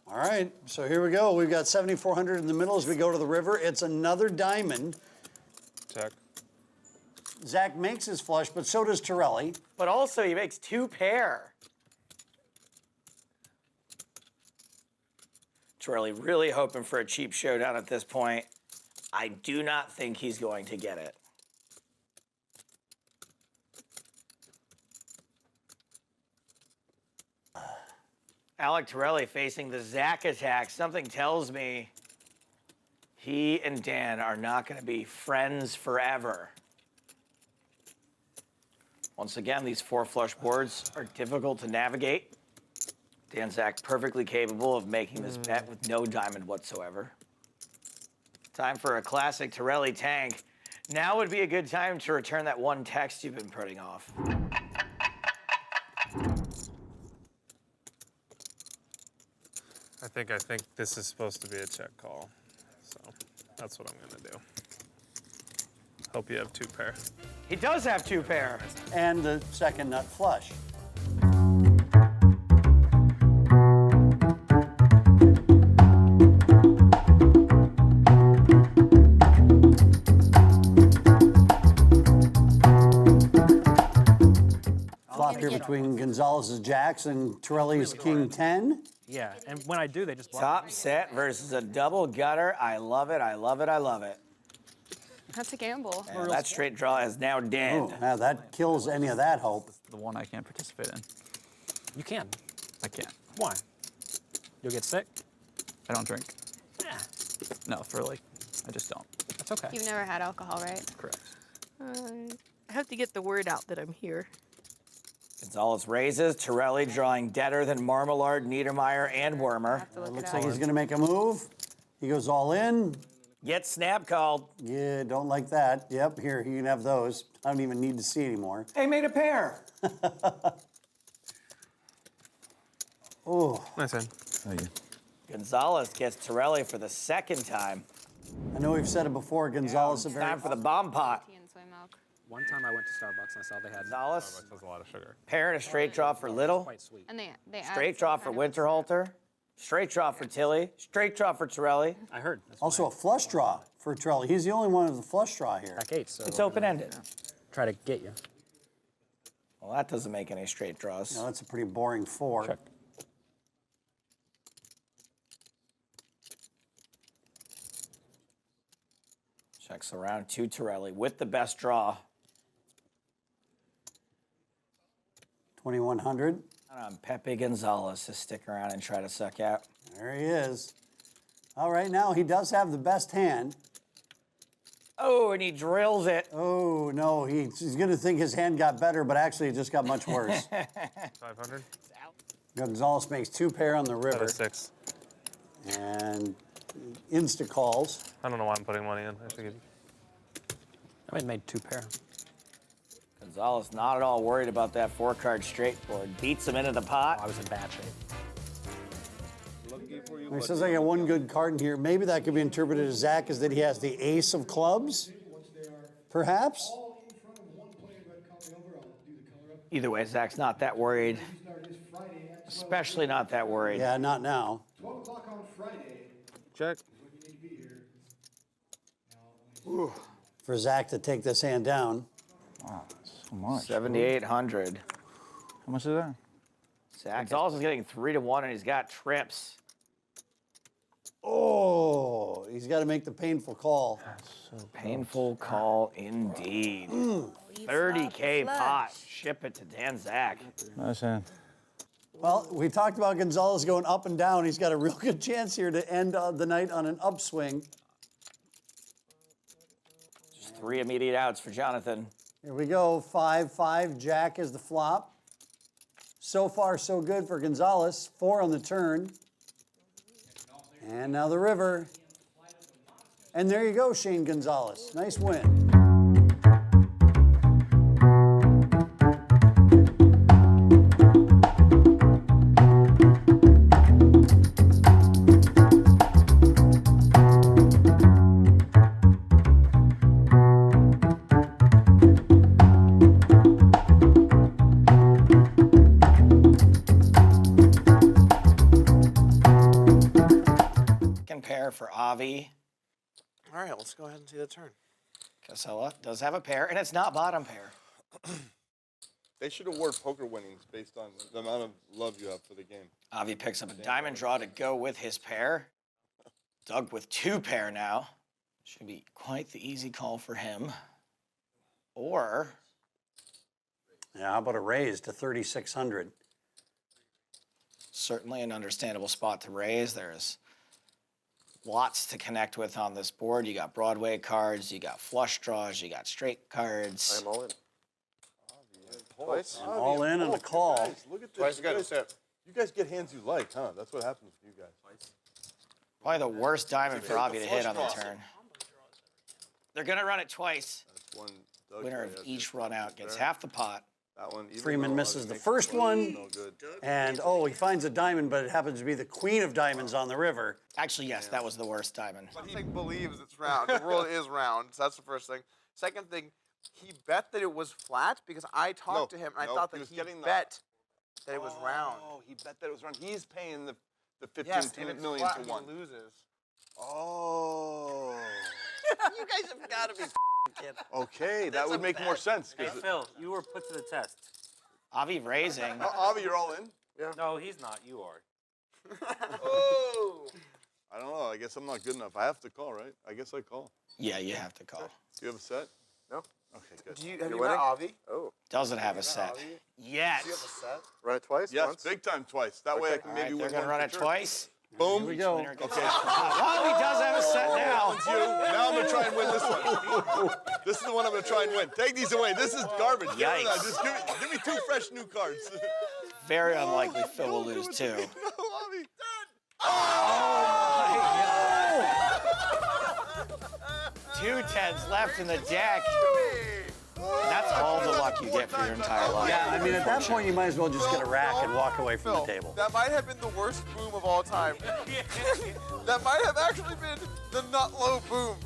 All right, so here we go. We've got 7,400 in the middle as we go to the river. It's another diamond. Check. Zack makes his flush, but so does Torelli. But also he makes 2 pair. Torelli really hoping for a cheap showdown at this point. I do not think he's going to get it. Alec Torelli facing the Zack attack. Something tells me he and Dan are not going to be friends forever. Once again, these 4 flush boards are difficult to navigate. Dan Zack perfectly capable of making this bet with no diamond whatsoever. Time for a classic Torelli tank. Now would be a good time to return that one text you've been putting off. I think this is supposed to be a check call. So that's what I'm going to do. Hope you have 2 pair. He does have 2 pair. And the second nut flush. Flop here between Gonzales' jacks and Torelli's king 10. Yeah, and when I do, they just block. Top set versus a double gutter. I love it, I love it, I love it. That's a gamble. And that straight draw is now dead. Oh, now that kills any of that hope. The one I can't participate in. You can. I can't. Why? You'll get sick? I don't drink. Yeah. No, I just don't. That's okay. You've never had alcohol, right? Correct. I have to get the word out that I'm here. Gonzales raises. Torelli drawing deader than Marmalade, Niedermeyer, and Wormer. It looks like he's going to make a move. He goes all in. Get snap called. Yeah, don't like that. Yep, here, you can have those. I don't even need to see anymore. Hey, made a pair. Oh. Nice hand. Thank you. Gonzales gets Torelli for the second time. I know we've said it before, Gonzales. It's time for the bomb pot. Tea and soy milk. One time I went to Starbucks and I saw they had Gonzales. Starbucks has a lot of sugar. Pair and a straight draw for Little. quite sweet. And they add Straight some draw for kind of Winterhalter. Straight draw for Tilly. Straight draw for Torelli. I heard. That's Also a flush draw for Torelli. He's the only one with a flush draw here. back 8, so It's open-ended. try to get you. Well, that doesn't make any straight draws. No, that's a pretty boring 4. Check. Checks around to Torelli with the best draw. 2100. Pepe Gonzales to stick around and try to suck out. There he is. All right, now he does have the best hand. Oh, and he drills it. Oh, no, he's going to think his hand got better, but actually it just got much worse. 500. Gonzales makes 2 pair on the That river. is 6. And insta calls. I don't know why I'm putting money in. I figured. I made 2 pair. Gonzales not at all worried about that 4-card straight board. Beats him into the pot. I was in bad shape. He says I got one good card in here. Maybe that could be interpreted as Zack as that he has the ace of clubs, perhaps. Either way, Zach's not that worried. Especially not that worried. Yeah, not now. 12 o'clock on Friday. Check. For Zack to take this hand down. Wow, that's so much. 7,800. How much is that? Zach Gonzales is getting 3-1, and he's got trips. Oh, he's got to make the painful call. Painful call indeed. 30K pot. Ship it to Dan Zack. Nice hand. Well, we talked about Gonzales going up and down. He's got a real good chance here to end the night on an upswing. Just 3 immediate outs for Jonathan. Here we go, 5-5. Jack is the flop. So far, so good for Gonzales. 4 on the turn. And now the river. And there you go, Shane Gonzales. Nice win. For Avi. All right, let's go ahead and see the turn. Casella does have a pair, and it's not bottom pair. They should award poker winnings based on the amount of love you have for the game. Avi picks up a diamond draw to go with his pair. Doug with 2 pair now. Should be quite the easy call for him. Or... Yeah, how about a raise to 3,600? Certainly an understandable spot to raise. There's lots to connect with on this board. You got Broadway cards, you got flush draws, you got straight cards. I'm all in. Twice? All in on the call. Guys, look at this. You guys get hands you like, huh? That's what happens with you guys. Probably the worst diamond for Avi to hit on the turn. They're going to run it twice. That's one. Winner of each run out gets half the pot. That one, Freeman misses the first one, and oh, he finds a diamond, but it happens to be the queen of diamonds on the river. Actually, yes, that was the worst diamond. He believes it's round. The world is round. So that's the first thing. Second thing, he bet that it was flat because I talked to him and I thought that he bet that it was round. Oh, he bet that it was round. He's paying the 15 yes, if it's million flat, to 1. He loses. Oh. You guys have got to be kidding. Okay, that would make more sense. Hey, Phil, you were put to the test. Avi raising. Avi, you're all in? Yeah. No, he's not. You are. Oh. I don't know. I guess I'm not good enough. I have to call, right? I guess I call. Yeah, you have to call. Do you have a set? No. Okay, good. Have you met Avi? Oh. Doesn't have a set. Yet. Do you have a set? Run it twice? Yes, once? big time twice. That way I can maybe win They're going to run it twice. Boom. Here we go. Okay. Oh, he does have a set now. Now I'm going to try and win this one. This is the one I'm going to try and win. Take these away. This is garbage. Get rid of that. Just give me 2 fresh new cards. Very unlikely Phil will lose too. No, Avi. Oh my God. 2 tens left in the deck. That's all the luck you get for your entire life. Yeah, I mean, at that point, you might as well just get a rack and walk away from the table. That might have been the worst boom of all time. That might have actually been the nut low boom.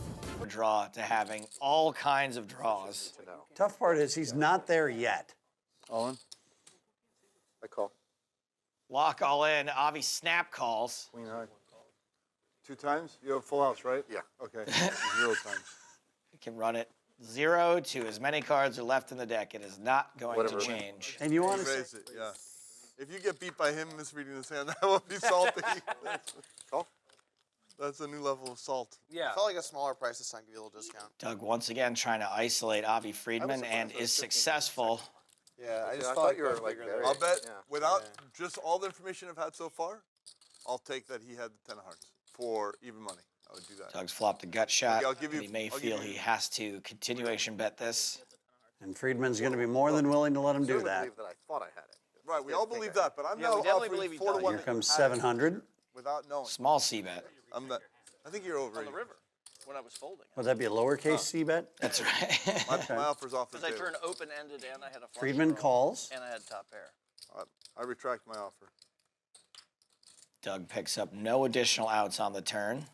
Draw to having all kinds of draws. Tough part is he's not there yet. All in? I call. Lock all in. Avi snap calls. Queen high. 2 times? You have full house, right? Yeah. Okay. 0 times. You can run it 0 to as many cards are left in the deck. It is not going to change. And you want to raise it, yeah. If you get beat by him misreading his hand, that will be salty. Call. That's a new level of salt. Yeah. I felt like a smaller price this time, give you a little discount. Doug once again trying to isolate Avi Freedman and is successful. Yeah, I just thought you were like there. I'll bet without just all the information I've had so far, I'll take that he had the 10 of hearts for even money. I would do that. Doug's flopped a gut shot. I'll give you, he may feel he has to continuation bet this. And Friedman's going to be more than willing to let him do that. I thought I had it. Right, we all believe that, but I'm now offering 4 to 1. Here comes 700. Without knowing. Small C bet. I'm not. I think you're over. On the river when I was folding. Would that be a lowercase C bet? That's right. My offer's off the Because I table. turned open-ended and I had a flush Friedman draw, calls. and I had top pair. I retract my offer. Doug picks up no additional outs on the turn.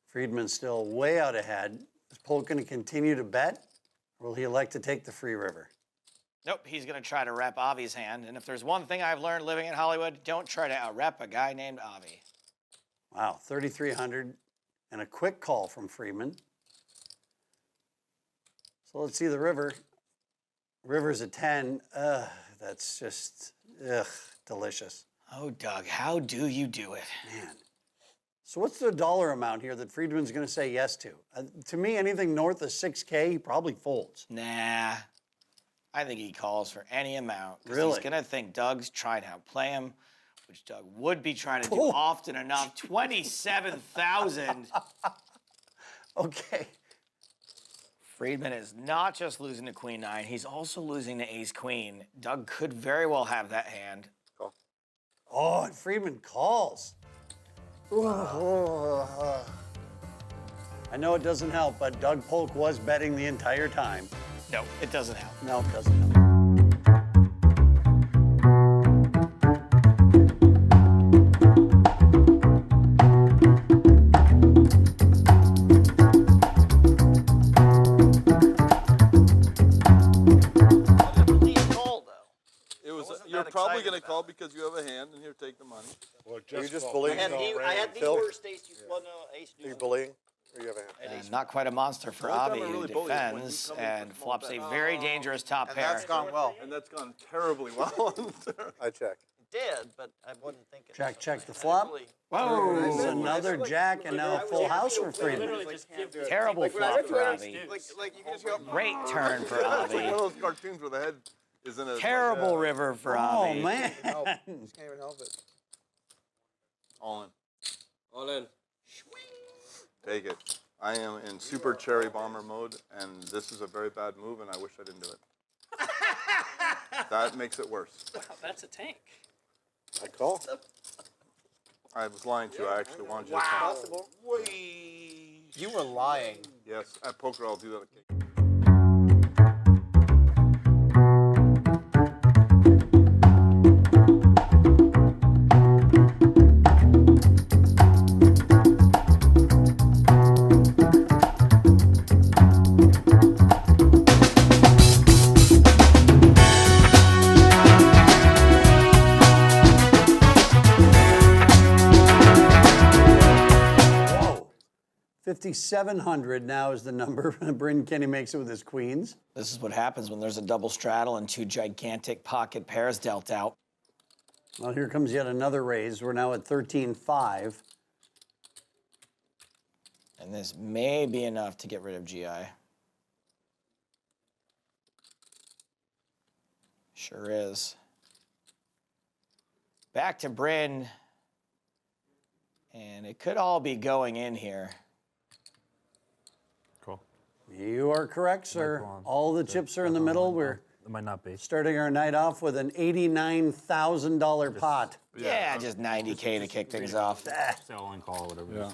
Friedman's still way out ahead. Is Polk going to continue to bet, or will he elect to take the free river? Nope, he's going to try to rep Avi's hand. And if there's one thing I've learned living in Hollywood, don't try to out-rep a guy named Avi. Wow, 3,300 and a quick call from Freedman. So let's see the river. River's a 10. That's just, delicious. Oh, Doug, how do you do it? Man. So what's the dollar amount here that Friedman's going to say yes to? To me, anything north of 6K, he probably folds. Nah. I think he calls for any amount. 'Cause Really? He's going to think Doug's trying to outplay him, which Doug would be trying to do often enough. 27,000. Okay. Friedman is not just losing to Queen 9, he's also losing to Ace Queen. Doug could very well have that hand. Call. Oh, and Freedman calls. I know it doesn't help, but Doug Polk was betting the entire time. No, it doesn't help. No, it doesn't help. You're probably going to call because you have a hand, and here, take the money. Are you just bullying? I had the worst ace. Well, no, ace. Are you bullying? Or you have a hand? And not quite a monster for Avi, who defends and flops a very dangerous top And pair. that's gone well. And that's gone terribly well. I check. Did, but I wasn't thinking. Check the flop. Whoa. There's another jack and now a full house for Freedman. Terrible flop for Avi. Like you can just go. Great turn for It's like Avi. one of those cartoons where the head is in a... Terrible river for Avi. Oh, man. Just can't even help it. All in. All in. Take it. I am in super cherry bomber mode, and this is a very bad move, and I wish I didn't do it. That makes it worse. Wow, that's a tank. I call. I was lying to you. I actually wanted you to Wow. call. You were lying. Yes, at poker I'll do that. Whoa. 5,700 now is the number. Bryn Kenney makes it with his queens. This is what happens when there's a double straddle and 2 gigantic pocket pairs dealt out. Well, here comes yet another raise. We're now at 13.5. And this may be enough to get rid of GI. Sure is. Back to Bryn. And it could all be going in here. Cool. You are correct, sir. All the chips are in the middle. We're It might not be. starting our night off with an $89,000 pot. Yeah, just 90K to kick things off. Say all in call or whatever. Yeah.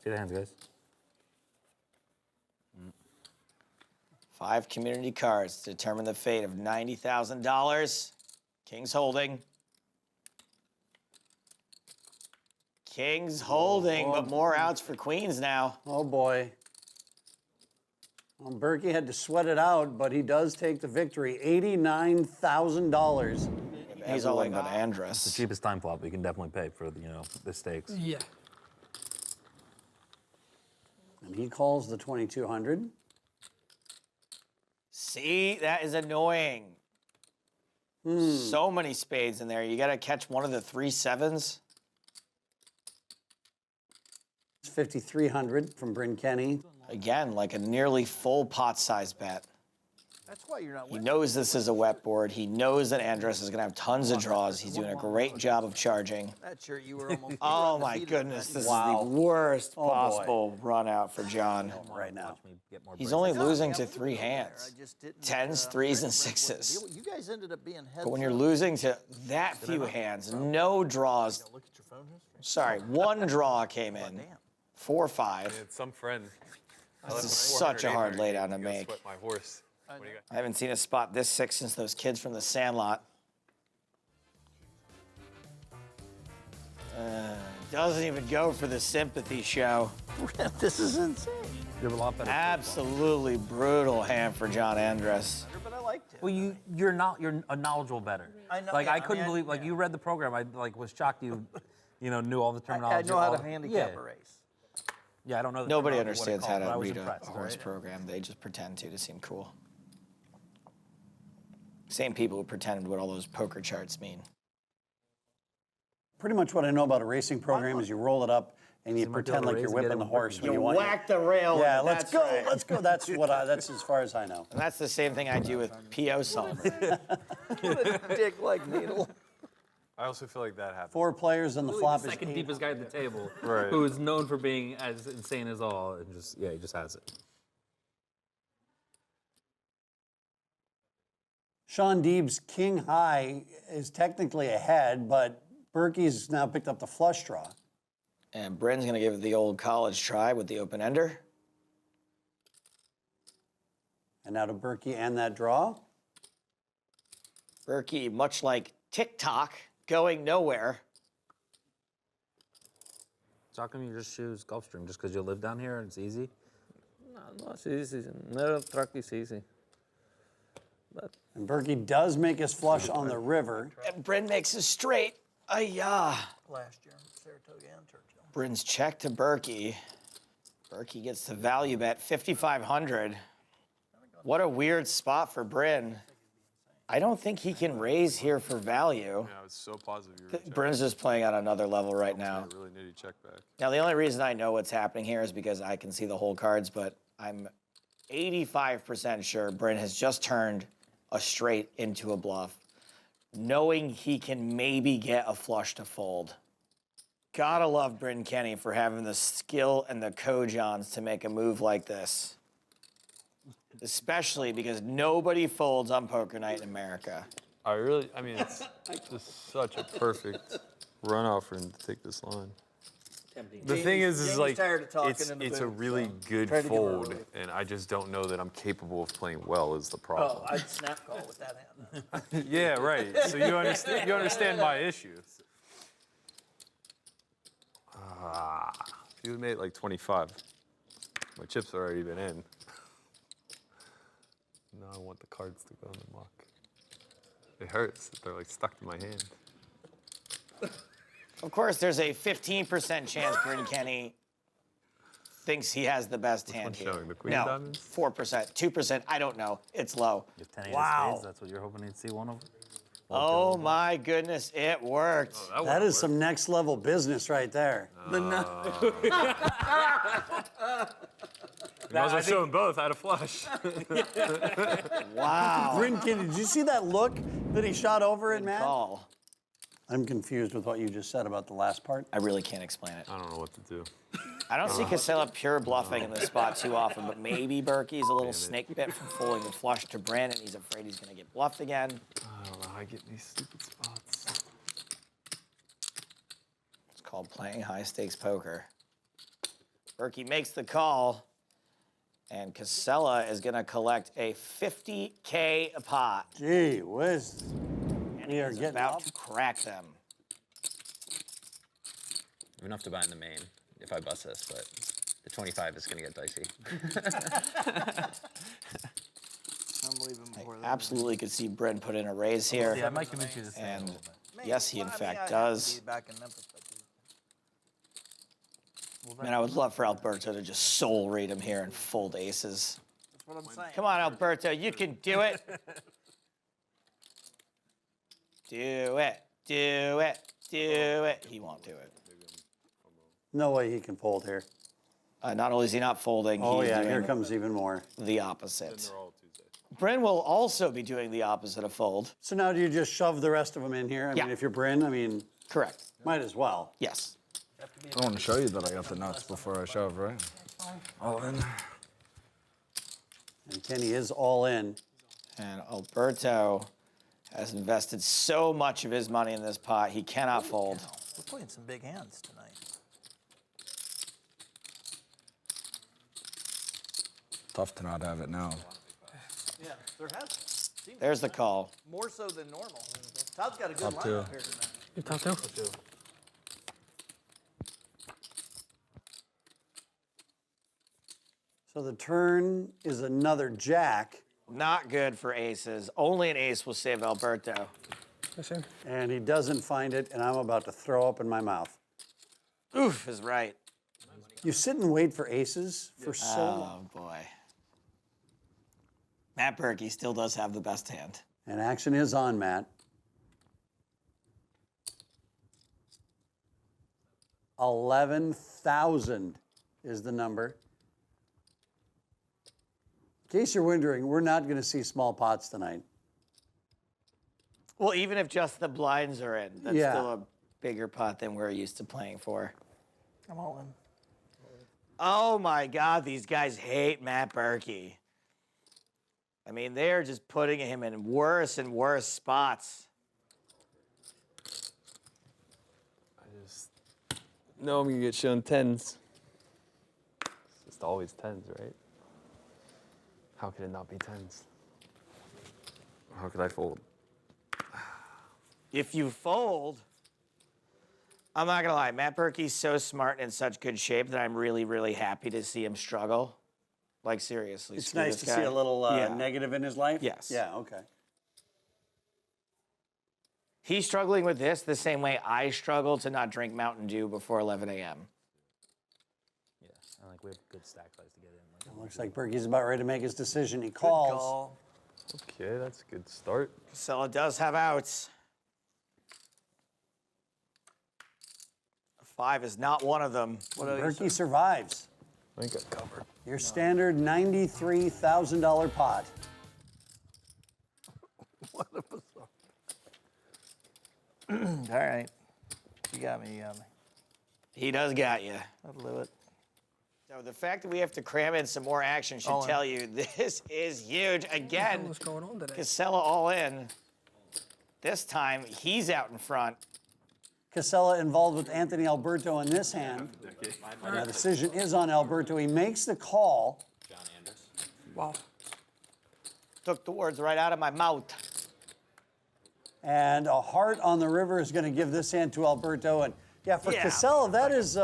See the hands, guys. 5 community cards to determine the fate of $90,000. King's holding. King's holding, but more outs for queens now. Oh, boy. Well, Berkey had to sweat it out, but he does take the victory. $89,000. He's all but Andress. It's the cheapest time flop we can definitely pay for, the stakes. Yeah. And he calls the 2,200. See, that is annoying. So many spades in there. You got to catch one of the 3 sevens. It's 5,300 from Bryn Kenney. Again, like a nearly full pot-size bet. That's why you're not He knows this is a wet board. He knows that Andress is going to have tons of draws. He's doing a great job of charging. That shirt you were almost. Oh, my goodness. This is the worst possible run out for John. Right now. He's only losing to 3 hands. 10s, 3s, and 6s. You guys ended up being heads. But when you're losing to that few hands, no draws. Sorry, 1 draw came in. 4-5. It's some friend. This is such a hard laydown to make. Sweat my horse. I haven't seen a spot this sick since those kids from the Sandlot. Doesn't even go for the sympathy show. This is insane. You're a lot better. Absolutely brutal hand for John Andress. But I liked it. Well, you're a knowledgeable bettor. I know. Like yeah, I couldn't believe, like you read the program. I was shocked you knew all the terminology. I know how to handicap a race. Yeah, I don't know. Nobody understands how to read a impressed, horse program. They just pretend to seem cool. Same people who pretend what all those poker charts mean. Pretty much what I know about a racing program is you roll it up and you pretend like you're whipping the horse when you want. Whack the rail. Yeah, let's that's go. right. Let's go. That's that's as far as I know. And that's the same thing I do with P.O. song. Dick like needle. I also feel like that happens. 4 players on the flop the is second 8. deepest guy at the table, Right. who is known for being as insane as all, and he just has it. Shaun Deeb's king high is technically ahead, but Berkey's now picked up the flush draw. And Bryn's going to give it the old college try with the open ender. And now to Berkey and that draw. Berkey, much like TikTok, going nowhere. So how come you just choose Gulfstream? Just because you live down here and it's easy? No, it's easy. No truck is easy. But And Berkey does make his flush on the river. And Bryn makes a straight. Ay-ya. Last year, Saratoga and Churchill. Bryn's check to Berkey. Berkey gets the value bet, 5,500. What a weird spot for Bryn. I don't think he can raise here for value. Yeah, I was so positive you were checking. Bryn's just playing on another level right now. I really needed check back. Now, the only reason I know what's happening here is because I can see the whole cards, but I'm 85% sure Bryn has just turned a straight into a bluff, knowing he can maybe get a flush to fold. Gotta love Bryn Kenney for having the skill and the co-johns to make a move like this. Especially because nobody folds on poker night in America. It's just such a perfect run out for him to take this line. The thing is like, tired of talking it's in the a booth, really so good try to give her a fold, relief. and I just don't know that I'm capable of playing well is the problem. Oh, I'd snap call with that hand. Yeah, right. So you understand my issues. If you had made it like 25, my chips have already been in. Now I want the cards to go in the muck. It hurts. They're like stuck in my hand. Of course, there's a 15% chance Bryn Kenney thinks he has the best hand here. Showing the queen No, diamonds? 4%, 2%, I don't know. It's low. You have 10 Wow. spades, that's what you're hoping to see one of? Oh my goodness, it worked. That is some next level business right there. You might as well show them both. I had a flush. Wow. Bryn Kenney, did you see that look that he shot over it, man? Call. I'm confused with what you just said about the last part. I really can't explain it. I don't know what to do. I don't see Casella pure bluffing in this spot too often, but maybe Berkey's a little snake bit from folding the flush to Bryn, and he's afraid he's going to get bluffed again. I don't know how I get in these stupid spots. It's called playing high stakes poker. Berkey makes the call, And Casella is going to collect a $50K pot. Gee whiz. And We are he's getting about up. to crack them. Enough to buy in the main if I bust this, but the 25 is going to get dicey. Absolutely could see Bryn put in a raise here. Yeah, I might convince you to say And a little bit. yes, he in Well, I fact mean, I does. have to be back in Memphis, but Man, I would love for Alberto to just soul read him here and fold aces. that's what I'm saying. Come on, Alberto, you can do it. Do it, do it, do it. He won't do it. No way he can fold here. Not only is he not folding, Oh he's yeah, doing here comes even more. the opposite. Bryn will also be doing the opposite of fold. So now do you just shove the rest of them in here? I Yeah. mean, if you're Bryn, I mean, correct. Might as well. Yes. I want to show you that I got the nuts before I shove, right? All in. And Kenney is all in. And Alberto has invested so much of his money in this pot, he cannot fold. We're playing some big hands tonight. Tough to not have it now. Yeah, there has. There's the call. More so than normal. Todd's got a good Top lineup two. here tonight. Good top two. So the turn is another jack. Not good for aces. Only an ace will save Alberto. And he doesn't find it, and I'm about to throw up in my mouth. Oof is right. You sit and wait for aces for so long. Oh, boy. Matt Berkey still does have the best hand. And action is on, Matt. 11,000 is the number. In case you're wondering, we're not going to see small pots tonight. Well, even if just the blinds are in, that's Yeah. still a bigger pot than we're used to playing for. I'm all in. Oh, my God, these guys hate Matt Berkey. I mean, they're just putting him in worse and worse spots. No, I'm gonna get shown tens. It's just always tens, right? How could it not be tens? How could I fold? If you fold, I'm not gonna lie, Matt Berkey's so smart and in such good shape that I'm really, really happy to see him struggle. Like, seriously. It's screw nice this to guy. see a little Yeah. negative in his life? Yes. Yeah, okay. He's struggling with this the same way I struggle to not drink Mountain Dew before 11 a.m. Yeah, I like we have good stack size to get in. It looks like Berkey's about ready to make his decision. He calls. Call. Okay, that's a good start. Casella does have outs. 5 is not one of them. Berkey survives. I think I covered. Your standard $93,000 pot. What a bizarre. All right. You got me, you got me. He does got you. That'll do it. So the fact that we have to cram in some more action should All in. tell you this is huge. Again, What's going on today? Casella all in. This time, he's out in front. Casella involved with Anthony Alberto in this hand. And the decision is on Alberto. He makes the call. Wow. Took the words right out of my mouth. And a heart on the river is going to give this hand to Alberto. And yeah, for Casella, that is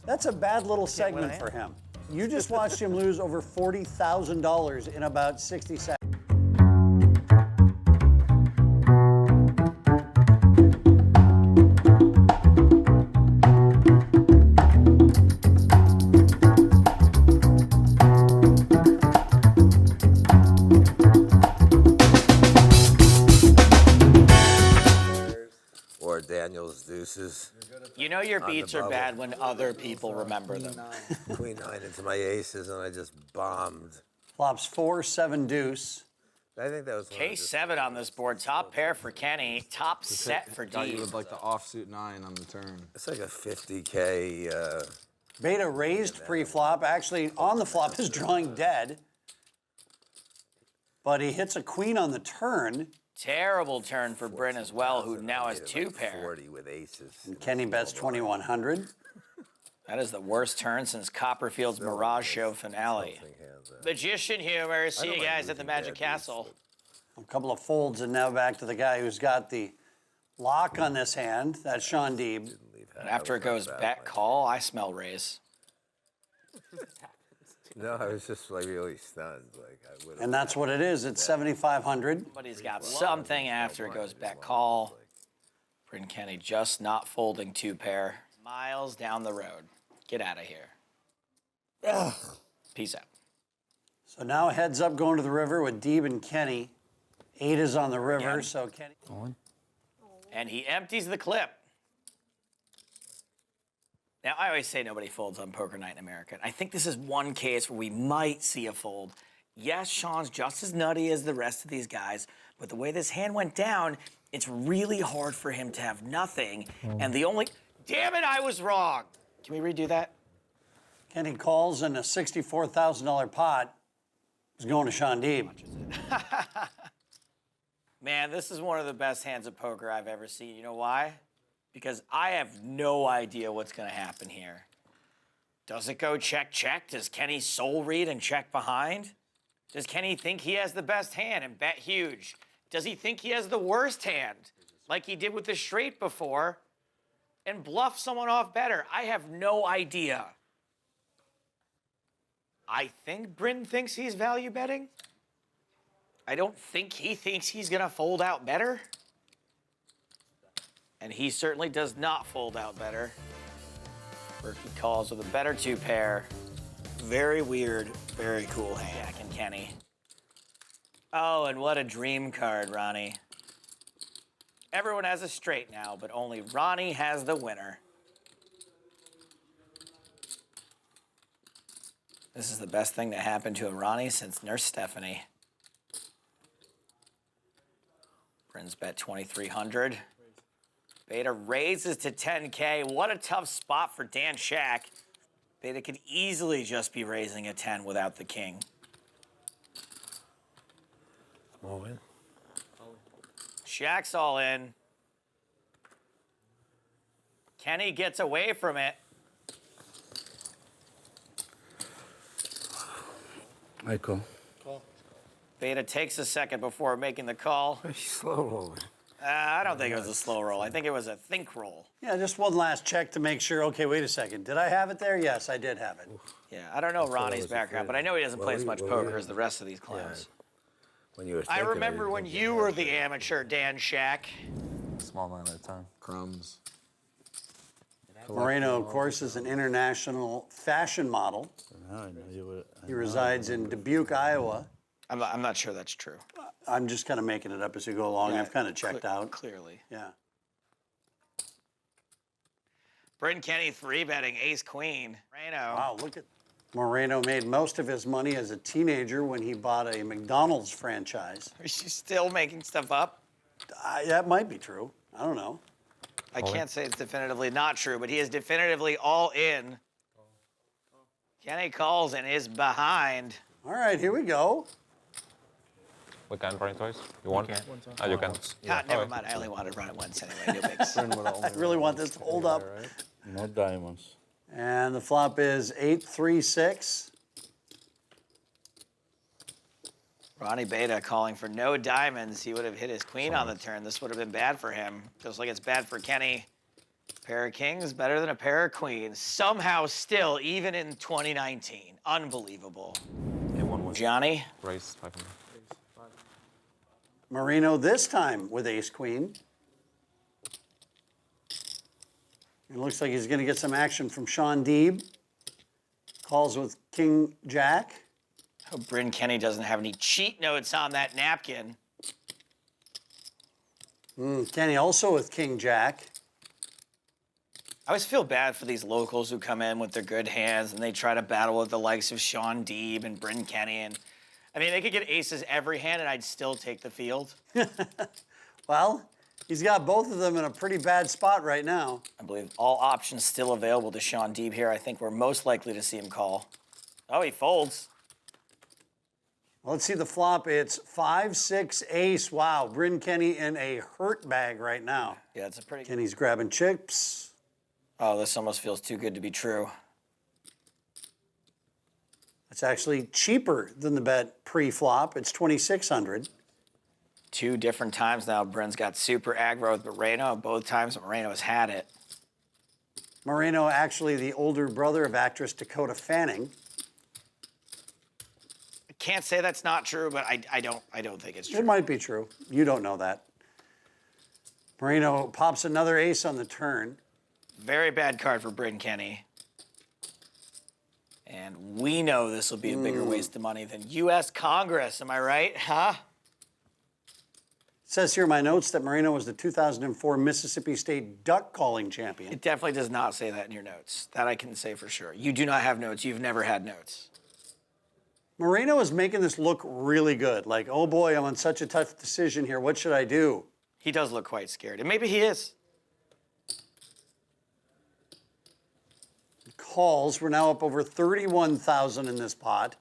that's a bad little segment for him. You just watched him lose over $40,000 in about 60 seconds. Or Daniel's deuces. You know your On the beats are bubble. bad when other people remember them. Queen 9 into my aces, and I just bombed. Flops 4, 7 deuce. I think that was K7 on this board. Top pair for Kenney. Top set for Got you Deeb. with like the offsuit 9 on the turn. It's like a 50K. Beta raised pre-flop. Actually, on the flop is drawing dead. But he hits a queen on the turn. Terrible turn for Bryn as well, who now has 2 pair. 40 with aces. And Kenney bets 2,100. That is the worst turn since Copperfield's Mirage Show finale. Magician humor. See you guys at the Magic Castle. A couple of folds, and now back to the guy who's got the lock on this hand. That's Shaun Deeb. After it goes bet call, I smell raise. No, I was just like really stunned. Like I would. And that's what it is. It's 7,500. Somebody's got something after it goes bet call. Bryn Kenney just not folding 2 pair. Miles down the road. Get out of here. Ugh. Peace out. So now heads up going to the river with Deeb and Kenney. 8 is on the river, so Kenney. And he empties the clip. Now, I always say nobody folds on Poker Night in America. I think this is one case where we might see a fold. Yes, Shaun's just as nutty as the rest of these guys, but the way this hand went down, it's really hard for him to have nothing. And the only... Damn it, I was wrong. Can we redo that? Kenney calls, and a $64,000 pot is going to Shaun Deeb. Man, this is one of the best hands of poker I've ever seen. You know why? Because I have no idea what's going to happen here. Does it go check, check? Does Kenney soul read and check behind? Does Kenney think he has the best hand and bet huge? Does he think he has the worst hand, like he did with the straight before, and bluff someone off better? I have no idea. I think Bryn thinks he's value betting. I don't think he thinks he's going to fold out better. And he certainly does not fold out better. Berkey calls with a better 2 pair. Very weird, very cool hand. Zack and Kenney. Oh, and what a dream card, Ronnie. Everyone has a straight now, but only Ronnie has the winner. This is the best thing to happen to a Ronnie since Nurse Stephanie. Bryn's bet 2,300. Beta raises to 10K. What a tough spot for Dan Shack. Beta could easily just be raising a 10 without the king. All in. Shack's all in. Kenney gets away from it. I call. Beta takes a second before making the call. Slow rolling. I don't think it was a slow roll. I think it was a think roll. Yeah, just one last check to make sure. Okay, wait a second. Did I have it there? Yes, I did have it. Yeah, I don't know Ronnie's background, but I know he doesn't play as much poker as the rest of these clowns. When you were I remember when you were the amateur, Dan Shack. Small amount at a time. Crumbs. Moreno, of course, is an international fashion model. He resides in Dubuque, Iowa. I'm not sure that's true. I'm just kind of making it up as we go along. Yeah, I've kind of checked out. Clearly. Yeah. Bryn Kenney 3-betting ace-queen. Moreno. Wow, look at... Moreno made most of his money as a teenager when he bought a McDonald's franchise. Is he still making stuff up? That might be true. I don't know. I can't say it's definitively not true, but he is definitively all in. Kenney calls and is behind. All right, here we go. We can run it twice. You want? Oh, you can. Never mind. I only wanted to run it once anyway. No bigs. I really want this to hold up. No diamonds. And the flop is 8-3-6. Ronnie Beta calling for no diamonds. He would have hit his queen on the turn. This would have been bad for him. Just like it's bad for Kenney. A pair of kings better than a pair of queens. Somehow still, even in 2019. Unbelievable. Johnny? Raise 500. Moreno this time with ace-queen. It looks like he's going to get some action from Shaun Deeb. Calls with king-jack. I hope Bryn Kenney doesn't have any cheat notes on that napkin. Kenney also with king-jack. I always feel bad for these locals who come in with their good hands and they try to battle with the likes of Shaun Deeb and Bryn Kenney. And I mean, they could get aces every hand and I'd still take the field. Well, he's got both of them in a pretty bad spot right now. I believe all options still available to Shaun Deeb here. I think we're most likely to see him call. Oh, he folds. Well, let's see the flop. It's 5-6 ace. Wow, Bryn Kenney in a hurt bag right now. Yeah, it's a pretty... Kenny's grabbing chips. Oh, this almost feels too good to be true. It's actually cheaper than the bet pre-flop. It's $2,600. 2 different times now, Bryn's got super aggro with Moreno. Both times Moreno has had it. Moreno, actually the older brother of actress Dakota Fanning. I can't say that's not true, but I don't think it's true. It might be true. You don't know that. Moreno pops another ace on the turn. Very bad card for Bryn, Kenney. And we know this will be a bigger waste of money than U.S. Congress. Am I right? Huh? It says here in my notes that Moreno was the 2004 Mississippi State duck calling champion. It definitely does not say that in your notes. That I can say for sure. You do not have notes. You've never had notes. Moreno is making this look really good. Like, oh boy, I'm on such a tough decision here. What should I do? He does look quite scared. And maybe he is. Calls. We're now up over 31,000 in this pot.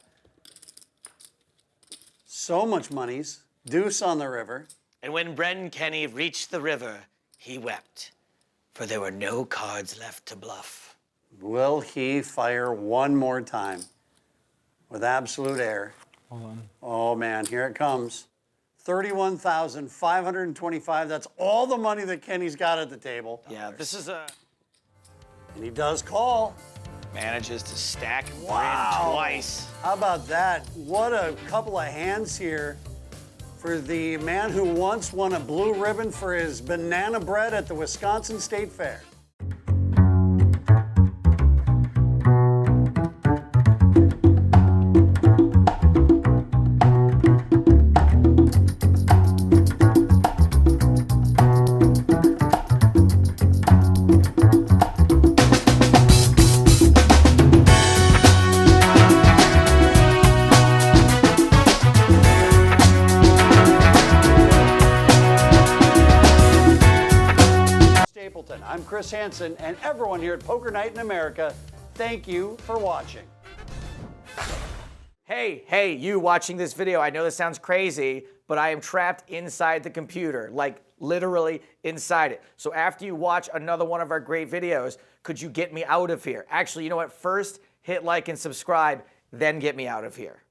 So much monies. Deuce on the river. And when Bryn Kenney reached the river, he wept, for there were no cards left to bluff. Will he fire one more time with absolute air? Hold on. Oh man, here it comes. 31,525. That's all the money that Kenny's got at the table. Yeah, this is a... And he does call. Manages to stack Bryn Wow. twice. How about that? What a couple of hands here for the man who once won a blue ribbon for his banana bread at the Wisconsin State Fair. I'm Chris Hansen, and everyone here at Poker Night in America, thank you for watching. Hey, you watching this video, I know this sounds crazy, but I am trapped inside the computer, like literally inside it. So after you watch another one of our great videos, could you get me out of here? Actually, you know what? First, hit like and subscribe, then get me out of here.